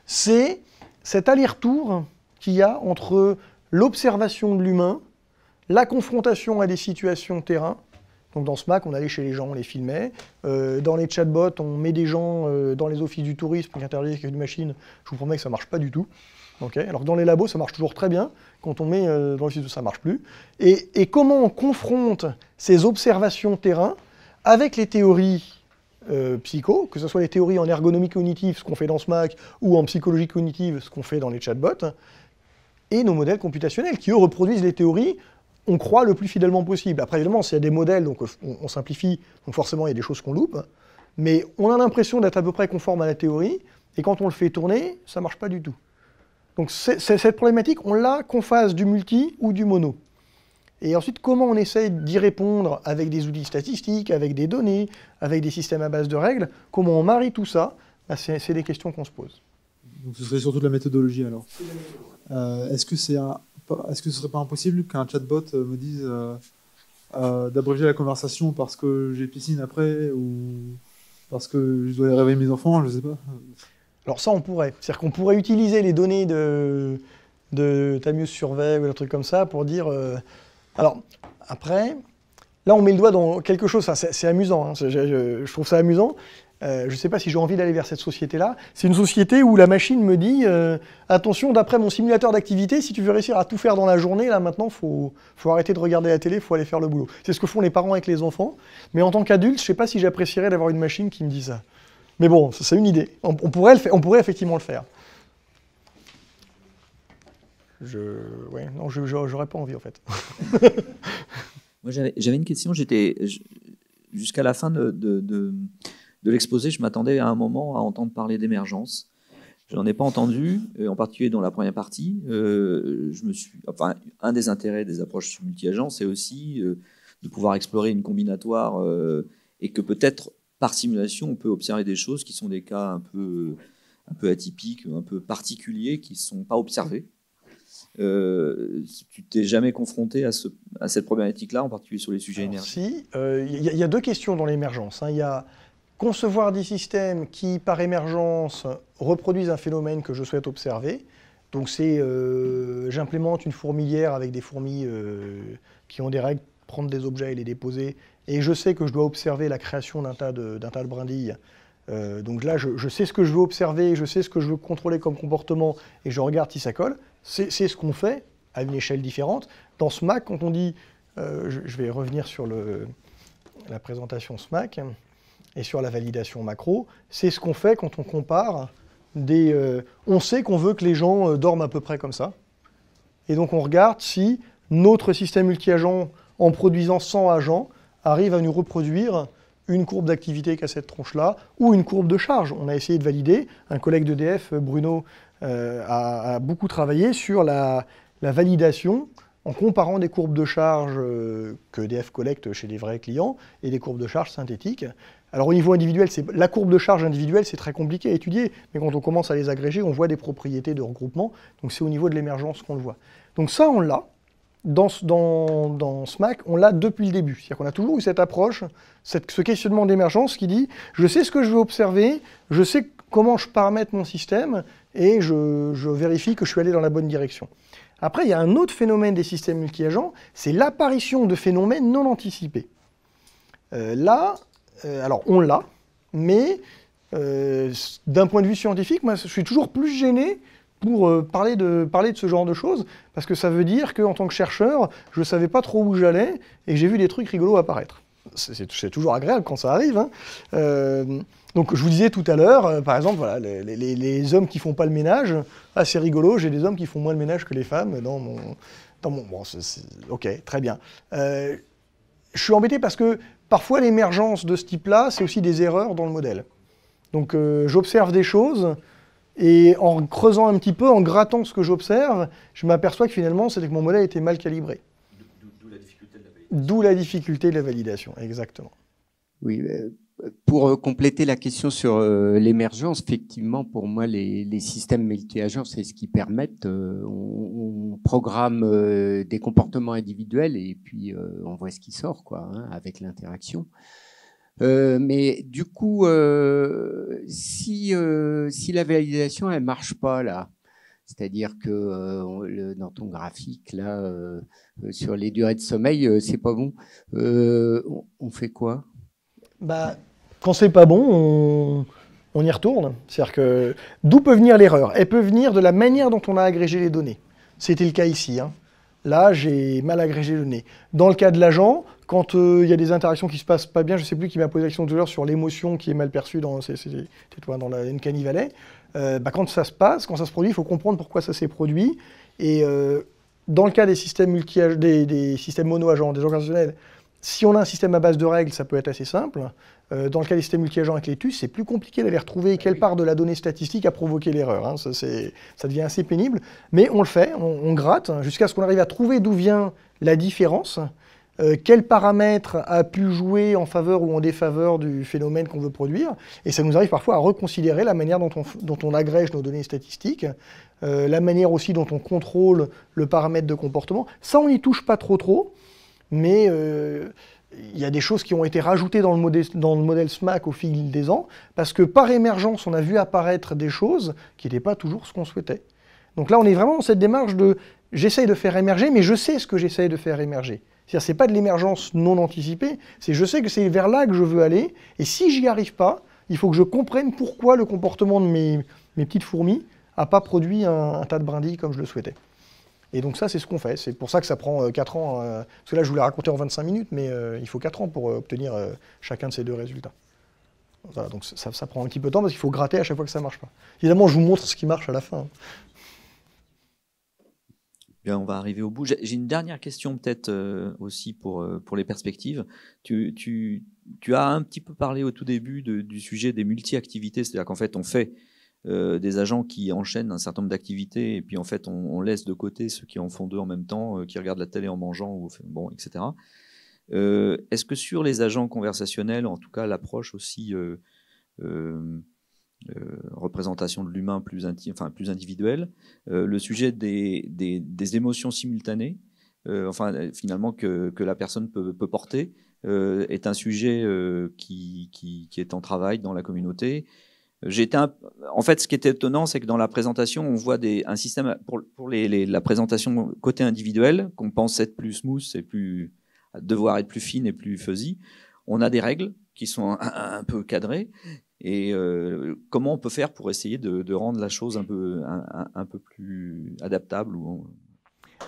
c'est cet aller-retour qu'il y a entre l'observation de l'humain, la confrontation à des situations terrain. Donc dans SMAC, on allait chez les gens, on les filmait. Dans les chatbots, on met des gens dans les offices du tourisme qui interagissent avec une machine. Je vous promets que ça ne marche pas du tout. Okay. Alors que dans les labos, ça marche toujours très bien. Quand on met dans l'office, ça ne marche plus. Et comment on confronte ces observations terrain avec les théories psycho, que ce soit les théories en ergonomie cognitive, ce qu'on fait dans SMAC, ou en psychologie cognitive, ce qu'on fait dans les chatbots, et nos modèles computationnels, qui eux reproduisent les théories, on croit, le plus fidèlement possible. Après, évidemment, s'il y a des modèles, donc on simplifie, donc forcément, il y a des choses qu'on loupe, mais on a l'impression d'être à peu près conforme à la théorie, et quand on le fait tourner, ça ne marche pas du tout. Donc cette problématique, on l'a qu'on fasse du multi ou du mono. Et ensuite, comment on essaye d'y répondre avec des outils statistiques, avec des données, avec des systèmes à base de règles, comment on marie tout ça, bah, c'est des questions qu'on se pose. Donc ce serait surtout de la méthodologie alors. Est-ce que ce serait pas impossible qu'un chatbot me dise d'abréger la conversation parce que j'ai piscine après ou parce que je dois réveiller mes enfants, je sais pas. Alors ça, on pourrait. C'est-à-dire qu'on pourrait utiliser les données de Tamius Survey ou un truc comme ça pour dire... Alors, après, là, on met le doigt dans quelque chose, c'est amusant, hein, je trouve ça amusant. Je ne sais pas si j'ai envie d'aller vers cette société-là. C'est une société où la machine me dit attention, d'après mon simulateur d'activité, si tu veux réussir à tout faire dans la journée, là maintenant, faut arrêter de regarder la télé, il faut aller faire le boulot. C'est ce que font les parents avec les enfants. Mais en tant qu'adulte, je ne sais pas si j'apprécierais d'avoir une machine qui me dit ça. Mais bon, c'est une idée. On pourrait effectivement le faire. Ouais, non, j'aurais pas envie en fait. Moi, j'avais une question. Jusqu'à la fin de l'exposé, je m'attendais à un moment à entendre parler d'émergence. Je n'en ai pas entendu, en particulier dans la première partie. Un des intérêts des approches multi-agents, c'est aussi de pouvoir explorer une combinatoire et que peut-être par simulation, on peut observer des choses qui sont des cas un peu atypiques, un peu particuliers, qui ne sont pas observés. Tu t'es jamais confronté à cette problématique-là, en particulier sur les sujets Alors, énergie? si, y a deux questions dans l'émergence. Il y a concevoir des systèmes qui, par émergence, reproduisent un phénomène que je souhaite observer. Donc c'est, j'implémente une fourmilière avec des fourmis qui ont des règles, prendre des objets et les déposer, et je sais que je dois observer la création d'un tas de brindilles. Donc là, je sais ce que je veux observer, je sais ce que je veux contrôler comme comportement, et je regarde si ça colle. C'est ce qu'on fait à une échelle différente. Dans SMAC, quand on dit, je vais revenir sur la présentation SMAC, et sur la validation macro, c'est ce qu'on fait quand on compare on sait qu'on veut que les gens dorment à peu près comme ça. Et donc on regarde si notre système multi-agent, en produisant 100 agents, arrive à nous reproduire une courbe d'activité qui a cette tronche-là, ou une courbe de charge. On a essayé de valider. Un collègue d'EDF, Bruno, a beaucoup travaillé sur la validation en comparant des courbes de charge que EDF collecte chez les vrais clients et des courbes de charge synthétiques. Alors au niveau individuel, la courbe de charge individuelle, c'est très compliqué à étudier, mais quand on commence à les agréger, on voit des propriétés de regroupement, donc c'est au niveau de l'émergence qu'on le voit. Donc ça, on l'a. Dans SMAC, on l'a depuis le début. C'est-à-dire qu'on a toujours eu cette approche, ce questionnement d'émergence qui dit « je sais ce que je veux observer, je sais comment je paramètre mon système, et je vérifie que je suis allé dans la bonne direction ». Après, il y a un autre phénomène des systèmes multi-agents, c'est l'apparition de phénomènes non anticipés. Alors on l'a, mais d'un point de vue scientifique, moi je suis toujours plus gêné pour parler de ce genre de choses, parce que ça veut dire qu'en tant que chercheur, je ne savais pas trop où j'allais, et j'ai vu des trucs rigolos apparaître. C'est toujours agréable quand ça arrive. Hein. Donc je vous disais tout à l'heure, par exemple, voilà, les hommes qui font pas le ménage, c'est rigolo, j'ai des hommes qui font moins le ménage que les femmes dans mon bon, ok, très bien. Je suis embêté parce que parfois l'émergence de ce type-là, c'est aussi des erreurs dans le modèle. Donc j'observe des choses, et en creusant un petit peu, en grattant ce que j'observe, je m'aperçois que finalement, c'était que mon modèle était mal calibré. D'où la difficulté de la validation. D'où la difficulté de la validation, exactement. Oui, pour compléter la question sur l'émergence, effectivement, pour moi, les systèmes multi-agents, c'est ce qui permettent, on programme des comportements individuels et puis on voit ce qui sort, quoi, hein, avec l'interaction. Mais du coup, si la validation, elle marche pas là, c'est-à-dire que dans ton graphique là, sur les durées de sommeil, c'est pas bon, on fait quoi? Bah, quand c'est pas bon, on y retourne. C'est-à-dire que d'où peut venir l'erreur? Elle peut venir de la manière dont on a agrégé les données. C'était le cas ici. Hein. Là, j'ai mal agrégé les données. Dans le cas de l'agent, quand il y a des interactions qui se passent pas bien, je ne sais plus qui m'a posé la question tout à l'heure sur l'émotion qui est mal perçue dans la Uncanny Valley, quand ça se passe, quand ça se produit, il faut comprendre pourquoi ça s'est produit. Et dans le cas des systèmes des systèmes mono-agents, des organisationnels, si on a un système à base de règles, ça peut être assez simple. Dans le cas des systèmes multi-agents avec les TUS, c'est plus compliqué d'aller retrouver quelle part de la donnée statistique a provoqué l'erreur. Hein. Ça devient assez pénible. Mais on le fait, on gratte, jusqu'à ce qu'on arrive à trouver d'où vient la différence, quel paramètre a pu jouer en faveur ou en défaveur du phénomène qu'on veut produire. Et ça nous arrive parfois à reconsidérer la manière dont on agrège nos données statistiques, la manière aussi dont on contrôle le paramètre de comportement. Ça, on n'y touche pas trop. Mais il y a des choses qui ont été rajoutées dans le modèle SMAC au fil des ans, parce que par émergence, on a vu apparaître des choses qui n'étaient pas toujours ce qu'on souhaitait. Donc là, on est vraiment dans cette démarche de « j'essaye de faire émerger, mais je sais ce que j'essaye de faire émerger ». C'est-à-dire c'est pas de l'émergence non anticipée, c'est je sais que c'est vers là que je veux aller, et si j'y arrive pas, il faut que je comprenne pourquoi le comportement de mes petites fourmis n'a pas produit un tas de brindilles comme je le souhaitais. Et donc ça, c'est ce qu'on fait. C'est pour ça que ça prend 4 ans. Parce que là, je vous l'ai raconté en 25 minutes, mais il faut 4 ans pour obtenir chacun de ces deux résultats. Voilà, donc ça prend un petit peu de temps parce qu'il faut gratter à chaque fois que ça ne marche pas. Évidemment, je vous montre ce qui marche à la fin. Bien, on va arriver au bout. J'ai une dernière question peut-être aussi pour les perspectives. Tu as un petit peu parlé au tout début du sujet des multi-activités, c'est-à-dire qu'en fait, on fait des agents qui enchaînent un certain nombre d'activités et puis en fait on laisse de côté ceux qui en font deux en même temps, qui regardent la télé en mangeant, etc. Est-ce que sur les agents conversationnels, en tout cas l'approche aussi représentation de l'humain plus individuelle, le sujet des émotions simultanées, finalement que la personne peut porter, est un sujet qui est en travail dans la communauté. En fait, ce qui était étonnant, c'est que dans la présentation, on voit un système pour la présentation côté individuel, qu'on pense être plus smooth et devoir être plus fine et plus fuzzy. On a des règles qui sont un peu cadrées. Et comment on peut faire pour essayer de rendre la chose un peu plus adaptable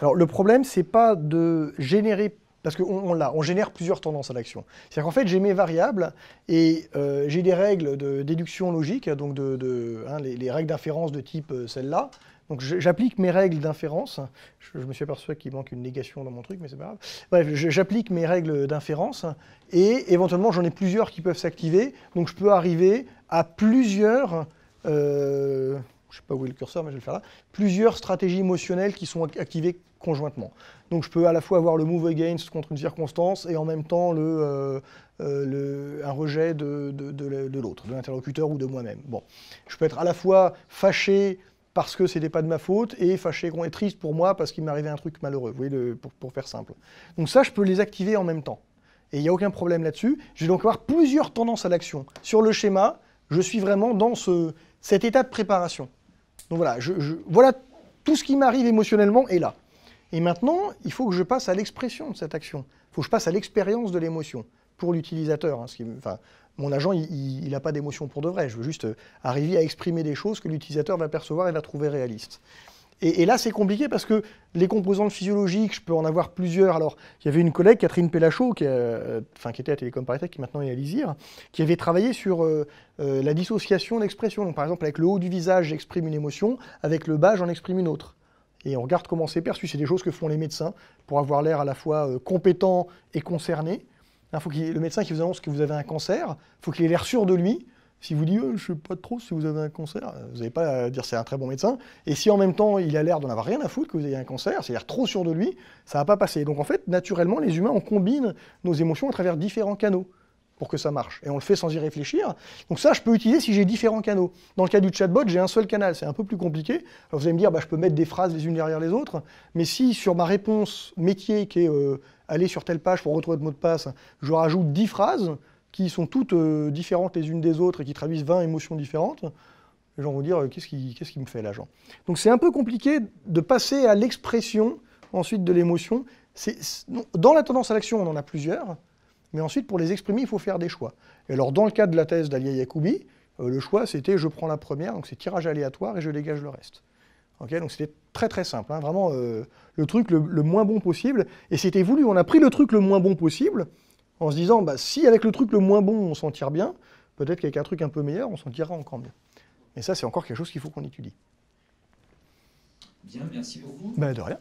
Alors, le problème, c'est pas de générer, parce qu'on génère plusieurs tendances à l'action. C'est-à-dire qu'en fait, j'ai mes variables et j'ai des règles de déduction logique, donc les règles d'inférence de type celle-là. Donc j'applique mes règles d'inférence. Je me suis aperçu qu'il manque une négation dans mon truc, mais c'est pas grave. Bref, j'applique mes règles d'inférence et éventuellement j'en ai plusieurs qui peuvent s'activer. Donc je peux arriver à plusieurs, je sais pas où est le curseur, mais je vais le faire là, plusieurs stratégies émotionnelles qui sont activées conjointement. Donc je peux à la fois avoir le move against contre une circonstance et en même temps un rejet de l'autre, de l'interlocuteur ou de moi-même. Bon, je peux être à la fois fâché parce que c'était pas de ma faute, et fâché et triste pour moi parce qu'il m'arrivait un truc malheureux, vous voyez, pour faire simple. Donc ça, je peux les activer en même temps. Et il n'y a aucun problème là-dessus. Je vais donc avoir plusieurs tendances à l'action. Sur le schéma, je suis vraiment dans cet état de préparation. Donc voilà, voilà tout ce qui m'arrive émotionnellement est là. Et maintenant, il faut que je passe à l'expression de cette action. Il faut que je passe à l'expérience de l'émotion pour l'utilisateur. Mon agent, il n'a pas d'émotion pour de vrai. Je veux juste arriver à exprimer des choses que l'utilisateur va percevoir et va trouver réalistes. Et là, c'est compliqué parce que les composantes physiologiques, je peux en avoir plusieurs. Alors, il y avait une collègue, Catherine Pellachot, qui était à Télécom Paris Tech, qui maintenant est à l'ISIR, qui avait travaillé sur la dissociation d'expression. Donc, par exemple, avec le haut du visage, j'exprime une émotion, avec le bas, j'en exprime une autre. Et on regarde comment c'est perçu. C'est des choses que font les médecins pour avoir l'air à la fois compétent et concerné. Le médecin qui vous annonce que vous avez un cancer, il faut qu'il ait l'air sûr de lui. Si vous dites « je ne sais pas trop si vous avez un cancer », vous n'avez pas à dire c'est un très bon médecin. Et si en même temps il a l'air d'en avoir rien à foutre que vous ayez un cancer, c'est-à-dire trop sûr de lui, ça ne va pas passer. Donc en fait, naturellement, les humains, on combine nos émotions à travers différents canaux pour que ça marche. Et on le fait sans y réfléchir. Donc ça, je peux utiliser si j'ai différents canaux. Dans le cas du chatbot, j'ai un seul canal. C'est un peu plus compliqué. Alors vous allez me dire, je peux mettre des phrases les unes derrière les autres. Mais si sur ma réponse métier qui est aller sur telle page pour retrouver votre mot de passe, je rajoute 10 phrases qui sont toutes différentes les unes des autres et qui traduisent 20 émotions différentes, les gens vont dire qu'est-ce qu'il me fait l'agent. Donc c'est un peu compliqué de passer à l'expression ensuite de l'émotion. Dans la tendance à l'action, on en a plusieurs, mais ensuite pour les exprimer, il faut faire des choix. Et alors dans le cas de la thèse d'Alia Yacoubi, le choix c'était je prends la première, donc c'est tirage aléatoire et je dégage le reste. Okay, donc c'était très très simple, hein, vraiment le truc le moins bon possible, et c'était voulu. On a pris le truc le moins bon possible, en se disant, si avec le truc le moins bon, on s'en tire bien, peut-être qu'avec un truc un peu meilleur, on s'en tirera encore mieux. Et ça, c'est encore quelque chose qu'il faut qu'on étudie. Bien, merci beaucoup. De rien.